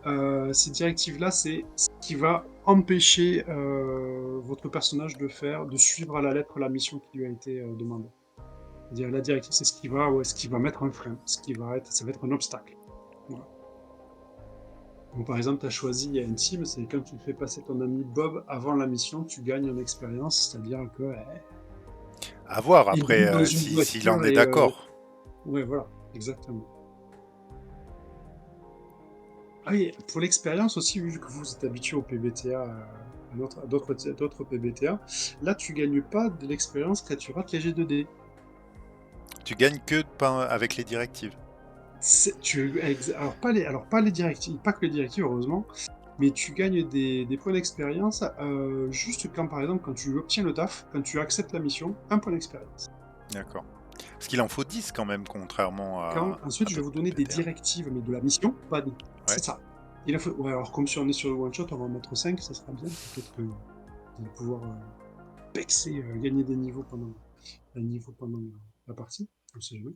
directives-là, c'est ce qui va empêcher votre personnage de suivre à la lettre la mission qui lui a été demandée. C'est-à-dire, la directive, c'est ce qui va mettre un frein, ça va être un obstacle. Voilà. Donc, par exemple, tu as choisi un team, c'est quand tu fais passer ton ami Bob avant la mission, tu gagnes en expérience, c'est-à-dire que À voir il monte dans après une s'il en voiture est et d'accord. ouais, voilà, exactement. Ah oui, pour l'expérience aussi, vu que vous êtes habitué au PBTA, à d'autres PBTA, là tu gagnes pas de l'expérience quand tu rates les G2D. Tu gagnes que avec les directives. Alors pas les directives, pas que les directives heureusement, mais tu gagnes des points d'expérience juste quand par exemple quand tu obtiens le taf, quand tu acceptes la mission, un point d'expérience. D'accord. Parce qu'il en faut 10 quand même, contrairement Ensuite à je vais d'autres vous donner des PBTA. directives, mais de la mission, pas des... Ouais. C'est ça. Ouais, alors comme si on est sur le one shot, on va en mettre 5, ça sera bien. Peut-être que vous allez pouvoir pexer, gagner des niveaux pendant la partie, on sait jamais.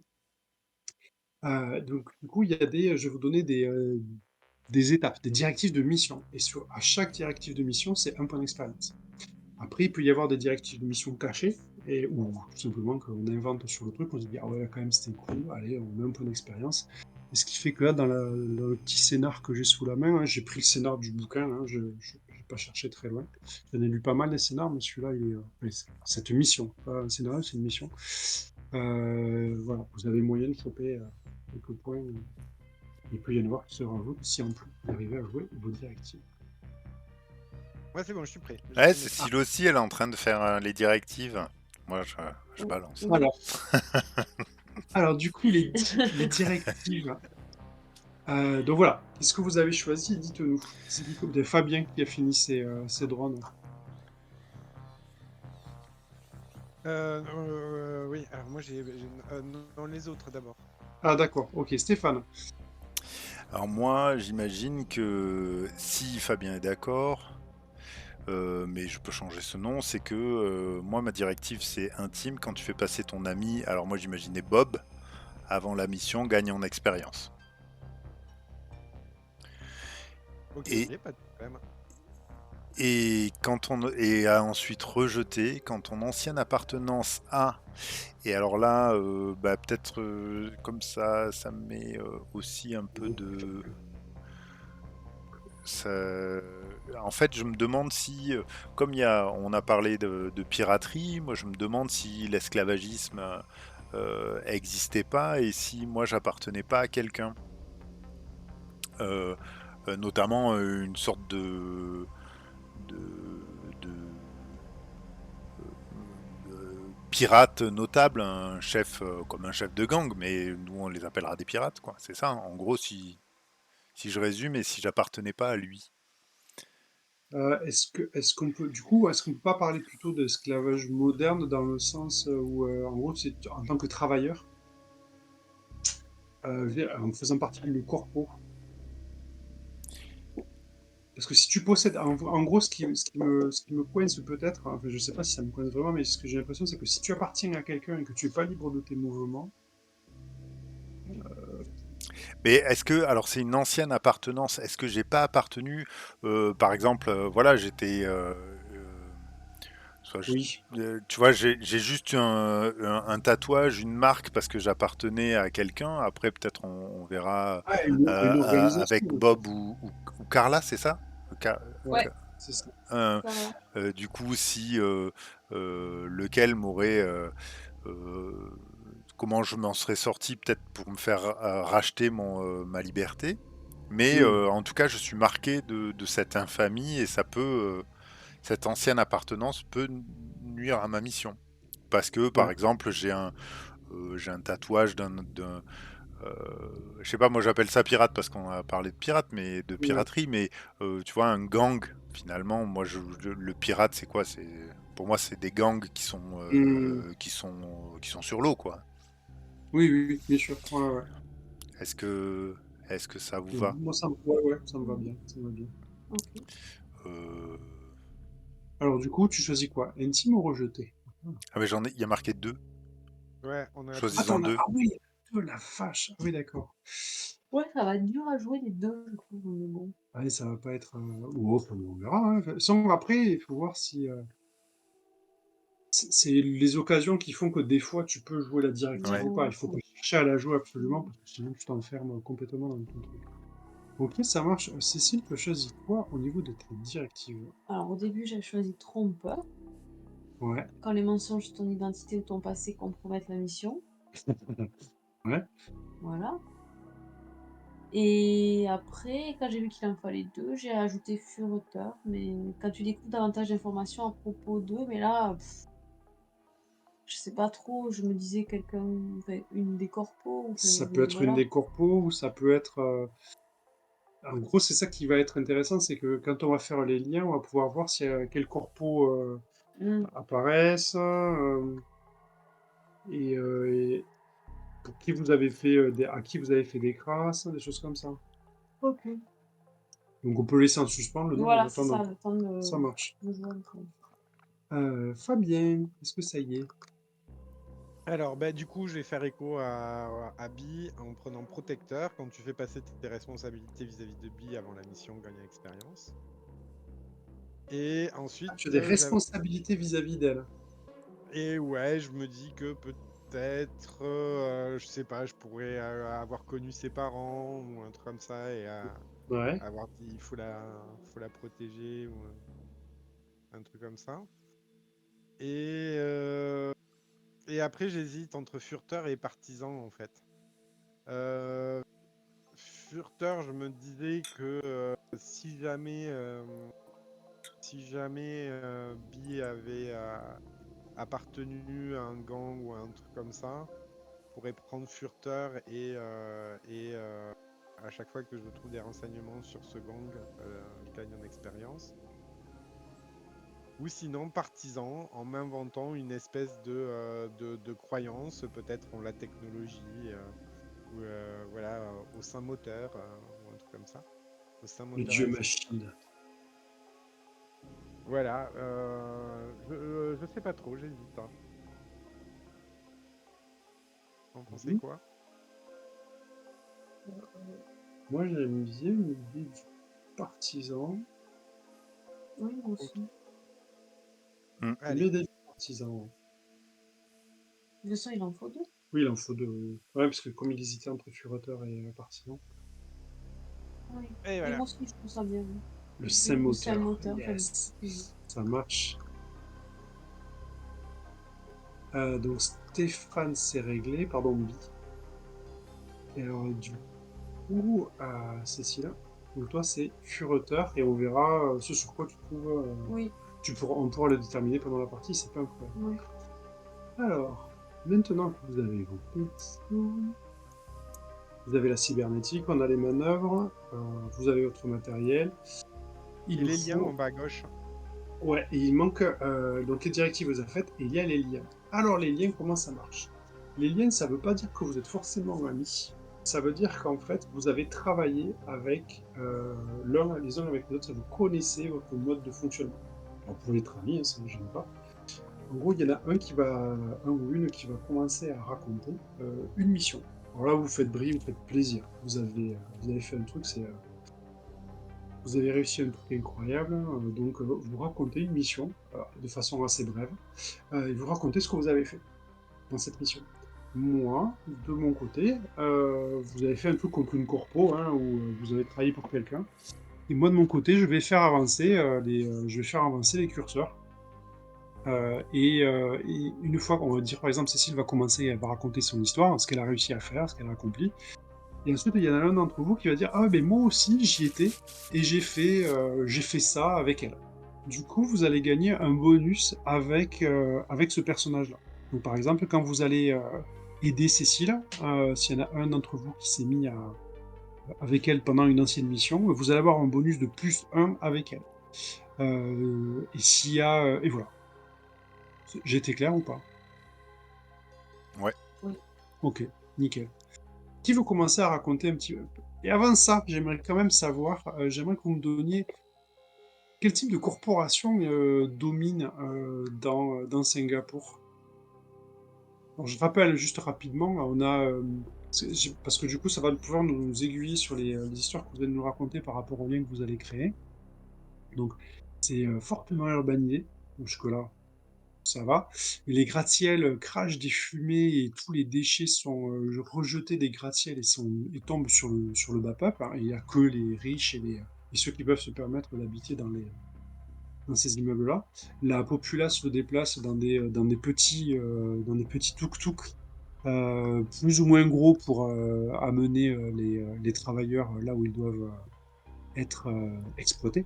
Donc du coup, je vais vous donner des étapes, des directives de mission. Et à chaque directive de mission, c'est un point d'expérience. Après, il peut y avoir des directives de mission cachées, ou tout simplement qu'on invente sur le truc, on se dit, ah ouais, quand même, c'était cool, allez, on met un point d'expérience. Et ce qui fait que là, dans le petit scénar que j'ai sous la main, hein, j'ai pris le scénar du bouquin, hein, je n'ai pas cherché très loin. J'en ai lu pas mal des scénars, mais celui-là, cette mission, pas un scénario, c'est une mission. Voilà, vous avez moyen de choper quelques points. Il peut y en avoir qui se rajoutent si en plus vous arrivez à jouer vos directives. Ouais, c'est bon, je suis prêt. J'ai Ouais, pris mes c'est cartes. Cécile aussi, elle est en train de faire les directives. Moi, je balance. Oui. Alors du coup, les directives. Donc voilà, qu'est-ce que vous avez choisi? Dites-nous. C'est Fabien qui a fini ses drones. Oui, alors moi non, les autres d'abord. Ah d'accord, ok, Stéphane. Alors moi, j'imagine que si Fabien est d'accord, mais je peux changer ce nom, c'est que moi, ma directive, c'est intime. Quand tu fais passer ton ami, alors moi, j'imaginais Bob, avant la mission, gagne en expérience. Ok, Et, pas de problème. et quand on et a ensuite rejeté quand ton ancienne appartenance a. Et alors là, bah, peut-être comme ça me met aussi un peu de. Ça... En fait, je me demande si, comme on a parlé de piraterie, moi je me demande si l'esclavagisme existait pas et si moi j'appartenais pas à quelqu'un. Notamment une sorte de, de pirate notable, un chef comme un chef de gang, mais nous on les appellera des pirates, quoi. C'est ça, en gros, si je résume, et si j'appartenais pas à lui. Est-ce qu'on peut pas parler plutôt d'esclavage moderne dans le sens où en gros c'est en tant que travailleur, en faisant partie du corpo. Parce que si tu possèdes, en gros, ce qui me coince peut-être, enfin, je sais pas si ça me coince vraiment, mais ce que j'ai l'impression, c'est que si tu appartiens à quelqu'un et que tu es pas libre de tes mouvements, Mais est-ce que, alors c'est une ancienne appartenance, est-ce que j'ai pas appartenu, par exemple, voilà, j'étais, oui. tu vois, j'ai juste un tatouage, une marque parce que j'appartenais à quelqu'un. Après, peut-être on verra Ah, une organisation, avec en Bob fait. ou Carla, c'est ça? Ouais, Ouais, c'est ça. Euh, voilà. du coup, si lequel m'aurait comment je m'en serais sorti peut-être pour me faire racheter ma liberté. Mais Hmm. en tout cas, je suis marqué de cette infamie et cette ancienne appartenance peut nuire à ma mission. Parce que, par Ouais. exemple, j'ai un tatouage je sais pas, moi j'appelle ça pirate parce qu'on a parlé de pirate, mais de Ouais. piraterie, mais tu vois, un gang, finalement, moi le pirate, c'est quoi? Pour moi, c'est des gangs Hmm. qui sont sur l'eau, quoi. Oui, oui, oui, bien sûr. Ouais, ouais. Est-ce que, est-ce que ça vous Ouais, va? moi, ouais, ouais, ça me va Mhm. bien. Ça me va bien. Ok. Euh, Alors du coup, tu choisis quoi? Intime ou rejeté? Ah mais il y a marqué 2. Ouais, on a tous Ah, Choisis-en t'en as... 2. Ah oui, oh la vache! Ah oui, d'accord. Ouais, ça va être dur à jouer les deux, je trouve, mais bon. Ouais, ça va pas être... ou enfin, on verra, hein. De toute façon, après, il faut voir si... c'est les occasions qui font que des fois, tu peux jouer la directive Ouais. ou pas. Ouais, Il faut ça- pas chercher à la jouer absolument, parce que sinon tu t'enfermes complètement dans ton truc. Ok, ça marche. Cécile, tu as choisi quoi au niveau de tes directives? Alors, au début, j'ai choisi trompeur, Ouais, quand les mensonges sur ton identité ou ton passé compromettent la mission. ouais. Voilà. Et après, quand j'ai vu qu'il en fallait deux, j'ai ajouté fureteur. Mais quand tu découvres davantage d'informations à propos d'eux, mais là, je sais pas trop, je me disais quelqu'un, enfin, une des corpos, enfin, Ça peut mais être une voilà. des corpos ou ça peut être... En gros, c'est ça qui va être intéressant, c'est que quand on va faire les liens, on va pouvoir voir si, quels corpos Hmm, apparaissent et pour qui vous avez fait à qui vous avez fait des crasses, des choses comme ça. ok. Donc on peut laisser en suspens le nom en Voilà, c'est ça, attendant. le temps Ça marche. de jouer un peu. Fabien, est-ce que ça y est? Alors, bah, du coup, je vais faire écho à Bi en prenant protecteur. Quand tu fais passer tes responsabilités vis-à-vis de Bi avant la mission, gagne l'expérience. Et Ah, ensuite, tu as des responsabilités vis-à-vis d'elle. et ouais, je me dis que peut-être, je sais pas, je pourrais avoir connu ses parents ou un truc comme ça et Ouais. avoir dit faut la protéger ou un truc comme ça. Et, euh, et après, j'hésite entre furteur et partisan en fait. Euh, Furteur, je me disais que si jamais Bi avait appartenu à un gang ou à un truc comme ça, je pourrais prendre Furteur et à chaque fois que je trouve des renseignements sur ce gang, je gagne en expérience. Ou sinon partisan en m'inventant une espèce de croyance, peut-être en la technologie, ou voilà, au sein moteur, ou un truc comme ça. Au sein Le moteur dieu action. machine. Voilà, je sais pas trop, j'hésite, hein. Vous en pensez Mhm. quoi? Moi, j'aime bien l'idée du partisan. Oui, moi Ok, aussi. Hmm. J'aime allez. bien l'idée du partisan. De toute façon, il en faut deux. Oui, il en faut deux. Oui. Ouais, parce que comme il hésitait entre furateur et partisan. Oui. Et Et voilà. moi aussi, je trouve ça bien. Oui. Le saint Le seul moteur. moteur, j'aime Yes. beaucoup. Ça marche. Donc Stéphane, c'est réglé. Pardon, Bi. Et alors, du coup, Cécile, donc toi, c'est furateur et on verra ce sur quoi tu trouves. Oui, On pourra le déterminer pendant la partie, c'est pas un problème. oui. Alors, maintenant que vous avez vos persos, vous avez la cybernétique, on a les manœuvres, vous avez votre matériel. Il Et nous les liens faut... en bas à gauche. Ouais, et il manque... donc les directives vous avez faites, et il y a les liens. Alors les liens, comment ça marche? Les liens, ça veut pas dire que vous êtes forcément amis. Ça veut dire qu'en fait, vous avez travaillé avec les uns avec les autres, ça vous connaissez votre mode de fonctionnement. Alors, vous pouvez être amis, hein, ça ne gêne pas. En gros, il y en a un ou une qui va commencer à raconter une mission. Alors là, vous faites briller, vous faites plaisir. Vous avez fait un truc, vous avez réussi un truc incroyable. Donc, vous racontez une mission de façon assez brève et vous racontez ce que vous avez fait dans cette mission. Moi, de mon côté, vous avez fait un truc contre une corpo hein, où vous avez travaillé pour quelqu'un. Et moi, de mon côté, je vais faire avancer les curseurs. Et une fois qu'on va dire, par exemple, Cécile va commencer, elle va raconter son histoire, ce qu'elle a réussi à faire, ce qu'elle a accompli. Et ensuite, il y en a l'un d'entre vous qui va dire, ah ben moi aussi, j'y étais, et j'ai fait ça avec elle. Du coup, vous allez gagner un bonus avec ce personnage-là. Donc, par exemple, quand vous allez aider Cécile, s'il y en a un d'entre vous qui s'est mis avec elle pendant une ancienne mission, vous allez avoir un bonus de plus 1 avec elle. Et s'il y a... et voilà. J'ai été clair ou pas? Ouais. Oui. Ok, nickel. Qui veut commencer à raconter un petit peu? Et avant ça, j'aimerais quand même savoir, j'aimerais que vous me donniez quel type de corporation domine dans Singapour? Alors, je rappelle juste rapidement, on a, parce que du coup, ça va pouvoir nous aiguiller sur les histoires que vous allez nous raconter par rapport au lien que vous allez créer. Donc, c'est fortement urbanisé. Jusque-là, ça va. Et les gratte-ciels crachent des fumées et tous les déchets sont rejetés des gratte-ciels et tombent sur le bas peuple, hein. Il n'y a que les riches et ceux qui peuvent se permettre d'habiter dans ces immeubles-là. La populace se déplace dans des petits tuk-tuk plus ou moins gros pour amener les travailleurs là où ils doivent être exploités.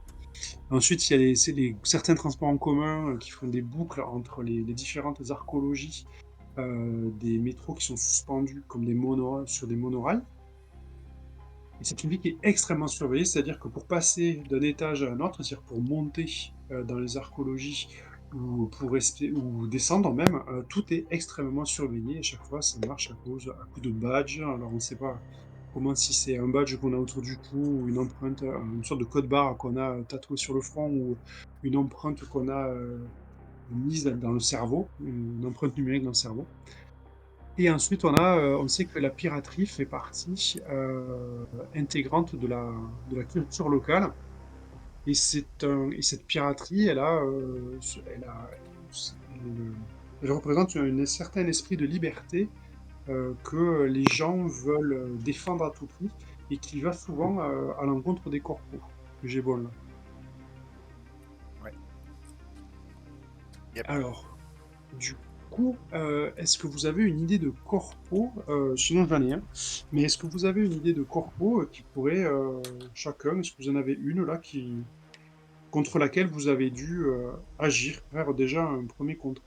Ensuite, il y a certains transports en commun qui font des boucles entre les différentes arcologies des métros qui sont suspendus comme sur des monorails. Et c'est une ville qui est extrêmement surveillée, c'est-à-dire que pour passer d'un étage à un autre, c'est-à-dire pour monter dans les arcologies ou descendre même, tout est extrêmement surveillé. À chaque fois, ça marche à coup de badge. Alors, on ne sait pas comment, si c'est un badge qu'on a autour du cou, ou une empreinte, une sorte de code barre qu'on a tatoué sur le front, ou une empreinte qu'on a mise dans le cerveau, une empreinte numérique dans le cerveau. Et ensuite, on sait que la piraterie fait partie intégrante de la culture locale. Et cette piraterie, elle, elle représente un certain esprit de liberté que les gens veulent défendre à tout prix et qui va souvent à l'encontre des corpos que j'ai bon là. Ouais. Yep. Alors, du coup, est-ce que vous avez une idée de corpo sinon j'en ai un, mais est-ce que vous avez une idée de corpo qui pourrait, chacun, est-ce que vous en avez une là contre laquelle vous avez dû agir, faire déjà un premier contrat?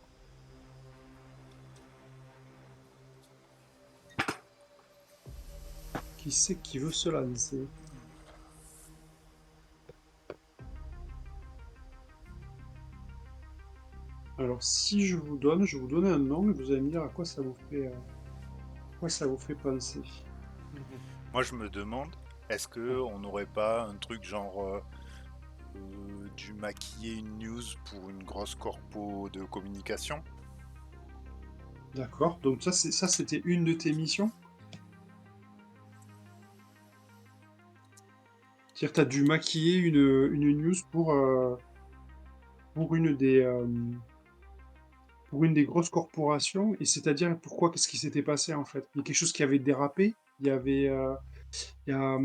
Qui c'est qui veut se lancer? Alors, si je vous donne un nom et vous allez me dire à quoi ça vous fait penser. Moi, je me demande, est-ce que on n'aurait pas un truc genre du maquiller une news pour une grosse corpo de communication? D'accord, donc ça c'était une de tes missions? C'est-à-dire que tu as dû maquiller une news pour pour une des grosses corporations, et c'est-à-dire pourquoi? Qu'est-ce qui s'était passé en fait? Il y a quelque chose qui avait dérapé? Il y avait, il y a,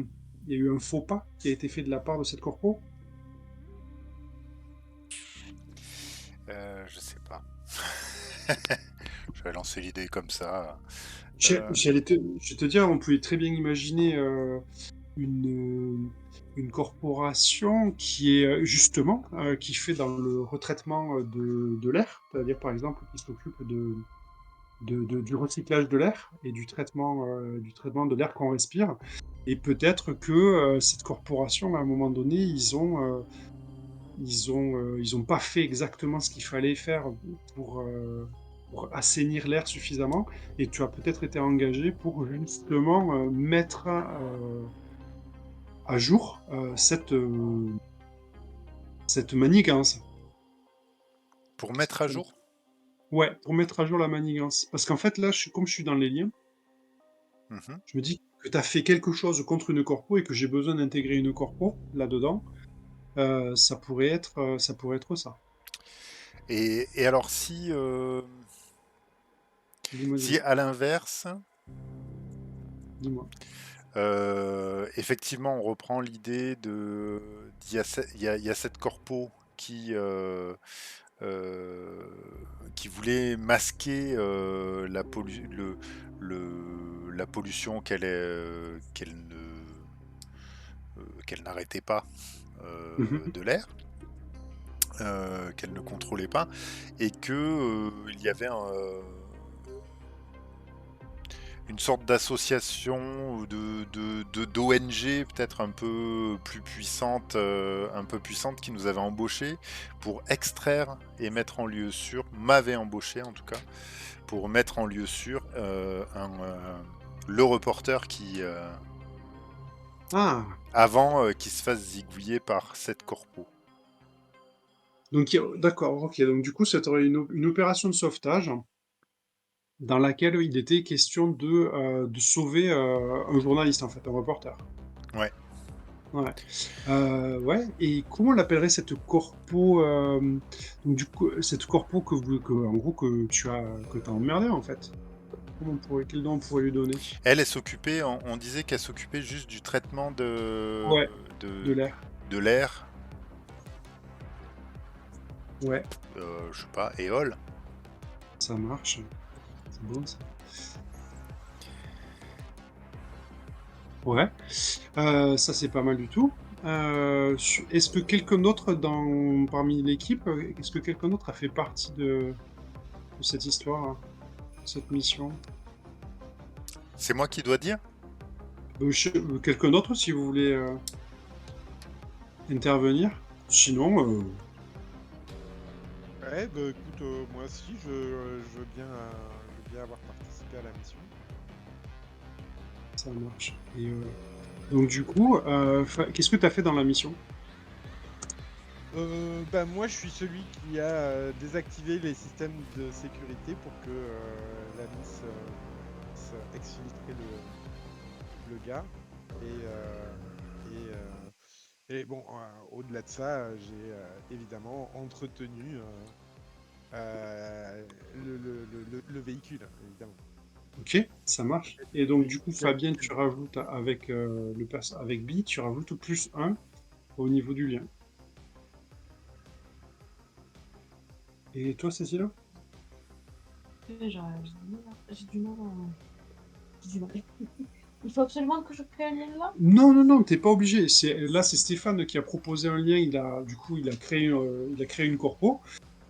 il y a eu un faux pas qui a été fait de la part de cette corpo? Je sais pas. Je vais lancer l'idée comme ça. J'allais te dire, on pouvait très bien imaginer une, une corporation qui est justement qui fait dans le retraitement de l'air, c'est-à-dire par exemple qui s'occupe du recyclage de l'air et du traitement de l'air qu'on respire. Et peut-être que cette corporation, à un moment donné, ils ont pas fait exactement ce qu'il fallait faire pour, euh, pour assainir l'air suffisamment. Et tu as peut-être été engagé pour justement mettre à jour cette manigance. Pour mettre à jour? Ouais, pour mettre à jour la manigance. Parce qu'en fait, là, comme je suis dans les liens, Mhm. je me dis que tu as fait quelque chose contre une corpo et que j'ai besoin d'intégrer une corpo là-dedans. Ça pourrait être ça. Et alors Dis-moi, si dis-moi, à l'inverse, dis-moi. effectivement, on reprend l'idée il y a cette corpo qui voulait masquer la pollution qu'elle n'arrêtait pas Mhm. de l'air, qu'elle ne contrôlait pas, et que il y avait une sorte d'association ou d'ONG peut-être un peu puissante qui nous avait embauché pour extraire et mettre en lieu sûr, m'avait embauché en tout cas, pour mettre en lieu sûr le reporter Ah, avant qu'il se fasse zigouiller par cette corpo. Donc, d'accord, ok. Donc, du coup, c'était une opération de sauvetage dans laquelle il était question de sauver un journaliste, en fait, un reporter. Ouais. Ouais. Ouais, et comment on l'appellerait cette corpo donc du coup, cette corpo en gros, que t'as emmerdé, en fait? Quel nom on pourrait lui donner? Elle s'occupait, on disait qu'elle s'occupait juste du traitement Ouais, de de, l'air. de l'air, Ouais, je sais pas, éole. ça marche. C'est bon, ça. Ouais, ça, c'est pas mal du tout. Est-ce que quelqu'un d'autre parmi l'équipe, est-ce que quelqu'un d'autre a fait partie de cette histoire-là, de cette mission? C'est moi qui dois dire? Quelqu'un d'autre, si vous voulez intervenir? Sinon, Ouais, bah écoute, moi aussi, je veux bien avoir participé à la mission. ça marche. Et donc du coup, qu'est-ce que tu as fait dans la mission? Bah moi, je suis celui qui a désactivé les systèmes de sécurité pour que la Miss puisse exfiltrer le gars. Et, et bon, au-delà de ça, j'ai évidemment entretenu le véhicule, évidemment. Ok, ça marche. Et donc du coup, Quel- Fabien, tu rajoutes avec avec Bi, tu rajoutes plus un au niveau du lien. Et toi, Cécile? J'ai du mal j'ai du mal. Il faut absolument que je crée un lien là? Non, non, non, t'es pas obligé. Là, c'est Stéphane qui a proposé un lien. Du coup, il a créé une corpo.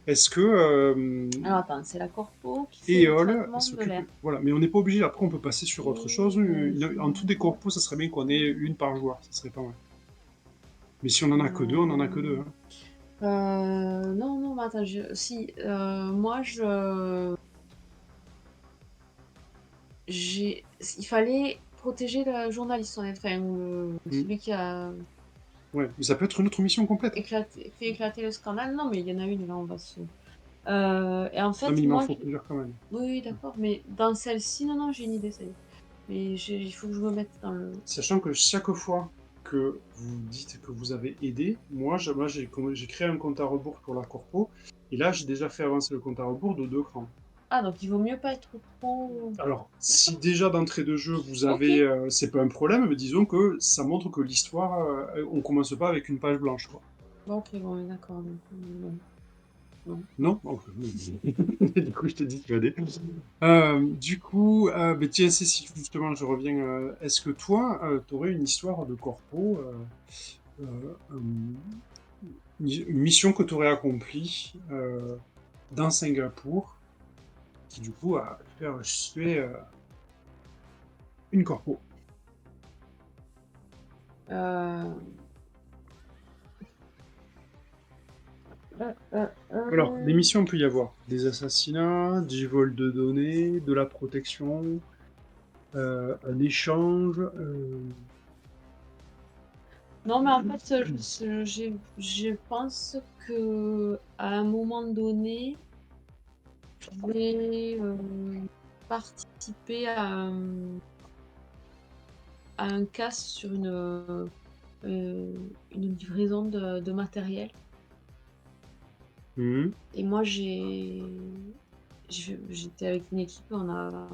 Est-ce que Alors attends, c'est la corpo qui fait le Éole traitement de s'occupe? l'air. Voilà, mais on n'est pas obligé. Après, on peut passer sur autre chose. En tout des Énergie. corpos, ça serait bien qu'on ait une par joueur. Ça serait pas mal. Mais si on en a que deux, on en a que deux, Euh, hein. non, non, mais attends, si, moi il fallait protéger le journaliste, enfin, Mm. celui qui a Ouais, mais ça peut être une autre mission complète. fait éclater le scandale. Non, mais il y en a une là, et en Non, mais fait, il m'en moi, faut plusieurs quand même. oui, oui, d'accord, mais dans celle-ci, non, non, j'ai une idée, ça y est. Mais il faut que je me mette dans le. Sachant que chaque fois que vous dites que vous avez aidé, moi j'ai créé un compte à rebours pour la corpo. Et là, j'ai déjà fait avancer le compte à rebours de 2 crans. Ah, donc il vaut mieux pas être trop. Alors, si D'accord. déjà d'entrée de jeu vous Ok. avez, c'est pas un problème, mais disons que ça montre que l'histoire, on commence pas avec une page blanche, quoi. Bon, ok, bon, ouais, d'accord. Donc, non, non. Non? Ok, du coup, je te dis, tu vas aider. Du coup, mais tiens, si justement je reviens, est-ce que toi, tu aurais une histoire de corpo, une mission que tu aurais accomplie dans Singapour, qui du coup a fait suer une corpo? Euh, Alors, des missions, il peut y avoir des assassinats, du vol de données, de la protection, un échange. Non, mais en fait, je pense que à un moment donné, je vais participer à un casse sur une livraison de matériel. Mhm. Et moi, j'étais avec une équipe, on a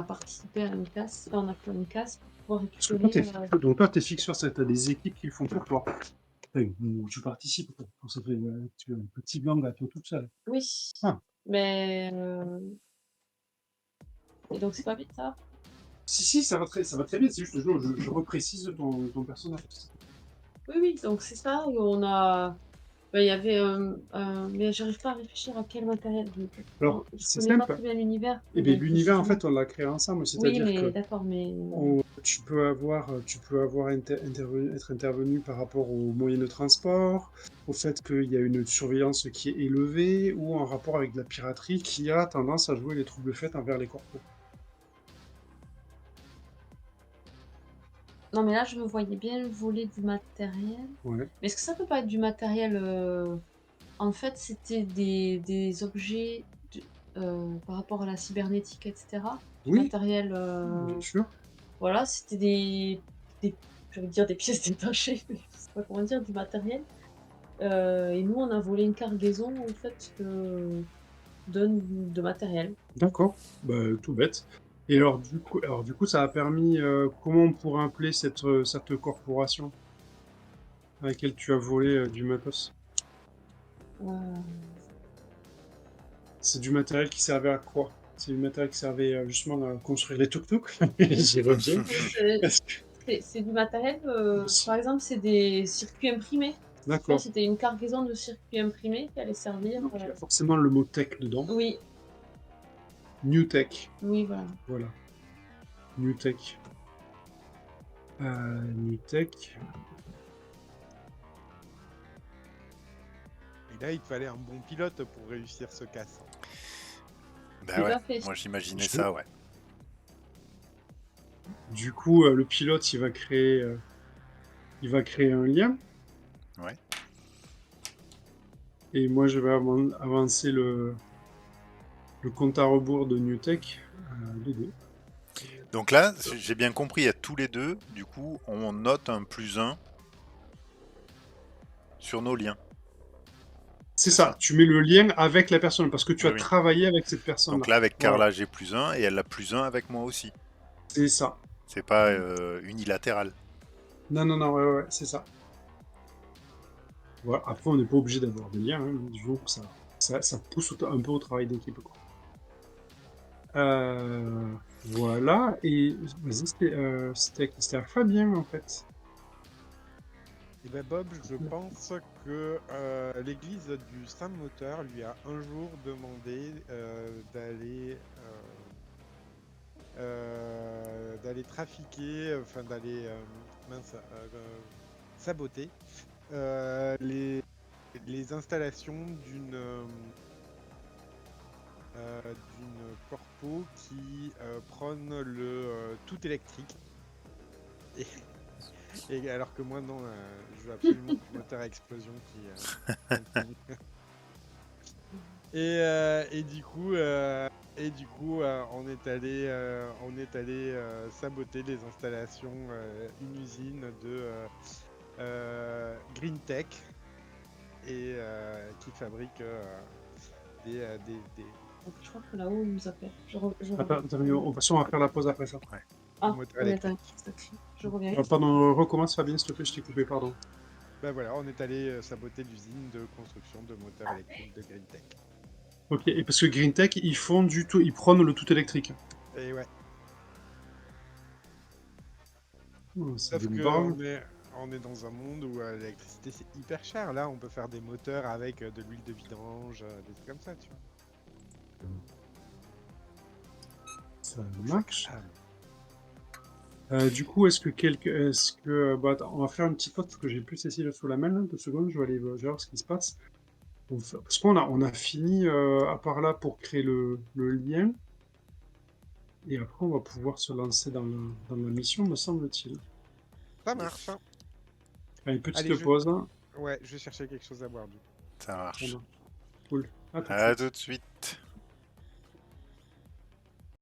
participé à une casse, on a fait une casse pour pouvoir Parce que toi, récupérer. t'es fixe sur ça, t'as des équipes qui le font pour toi. Enfin, où tu participes pour ça fait un petit blanc gâteau toute seule. Oui, Ah, mais et donc c'est pas vite ça? si, ça va très bien, c'est juste, je reprécise ton personnage. Oui, oui, donc c'est ça. Et il y avait mais j'arrive pas à réfléchir à quel matériel. Alors, Je c'est connais pas simple. très bien l'univers, Et bien, donc l'univers, en fait, on l'a créé ensemble, oui, c'est-à-dire mais que d'accord, mais tu peux avoir être intervenu par rapport aux moyens de transport, au fait qu'il y a une surveillance qui est élevée, ou en rapport avec la piraterie qui a tendance à jouer les troubles faits envers les corpos. Non, mais là, je me voyais bien voler du matériel. Ouais. Mais est-ce que ça peut pas être du matériel, en fait, c'était des objets par rapport à la cybernétique et cetera, du Oui, matériel, bien sûr. voilà, c'était des j'ai envie de dire des pièces détachées, mais je sais pas comment dire, du matériel. Et nous, on a volé une cargaison, en fait, de matériel. D'accord, bah, tout bête. Et alors du coup, ça a permis, comment on pourrait appeler cette corporation à laquelle tu as volé, du matos? Heu, C'est du matériel qui servait à quoi? C'est du matériel qui servait, justement à construire les tuk-tuk? J'y reviens. c'est Est-ce que c'est du matériel, si par exemple, c'est des circuits imprimés. Tu vois, d'accord, c'était une cargaison de circuits imprimés qui allait servir, donc il y a forcément le mot tech dedans. oui, New tech, oui, voilà. voilà, new tech. New tech, Et là, il te fallait un bon pilote pour réussir ce casse. Ben Tout ouais, à fait. moi j'imaginais je ça, ouais. du coup, le pilote, il va créer un lien Ouais. et moi je vais avancer le compte à rebours de New tech, de 2. Donc là, j'ai bien compris, à tous les deux, du coup, on note un +1 sur nos liens. C'est C'est ça, ça? tu mets le lien avec la personne parce que tu Oui, as oui. travaillé avec cette Donc personne-là. là, avec Voilà, Carla, j'ai +1 et elle a +1 avec moi aussi. c'est ça. C'est pas unilatéral. Non, non, non, ouais, ouais, ouais, c'est ça. Voilà, après on n'est pas obligé d'avoir des liens, hein, mais disons que ça pousse un peu au travail d'équipe, quoi. Voilà et vas-y, c'était à Fabien, en fait. Et ben Bob, je pense que l'église du Saint-Moteur lui a un jour demandé d'aller trafiquer, enfin d'aller mince, saboter les installations d'une corpo qui prône le tout électrique. Et, et alors que moi, non, je veux absolument le moteur à explosion qui continue. Et du coup, on est allé saboter les installations, une usine de Green Tech et qui fabrique des Donc je crois que là-haut, ils nous appellent. Je Attends, reviens. attends, mais de toute façon, on va faire la pause après ça. des Ah, moteurs oui, attends, électriques. ça crie. Je reviens. Pardon, recommence Fabien, s'il te plaît, je t'ai coupé, pardon. Ben voilà, on est allé saboter l'usine de construction de moteurs électriques de Green Tech. OK et parce que Green Tech, ils prônent le tout électrique. Et ouais, Oh, ça sauf me que parle. on est dans un monde où l'électricité c'est hyper cher. Là, on peut faire des moteurs avec de l'huile de vidange, des trucs comme ça, tu vois. Ça Donc, marche. ah, Du coup, bah, attends, on va faire une petite pause parce que j'ai plus Cécile sous la main, là, 2 secondes, je vais voir ce qui se passe. Parce qu'on a fini, à part là pour créer le lien et après on va pouvoir se lancer dans la mission, me semble-t-il. ça marche, hein. Allez, Allez, petite pause, hein. ouais, je vais chercher quelque chose à boire du coup. Ça Ça marche. marche. Cool. À tout de À suite. tout de suite.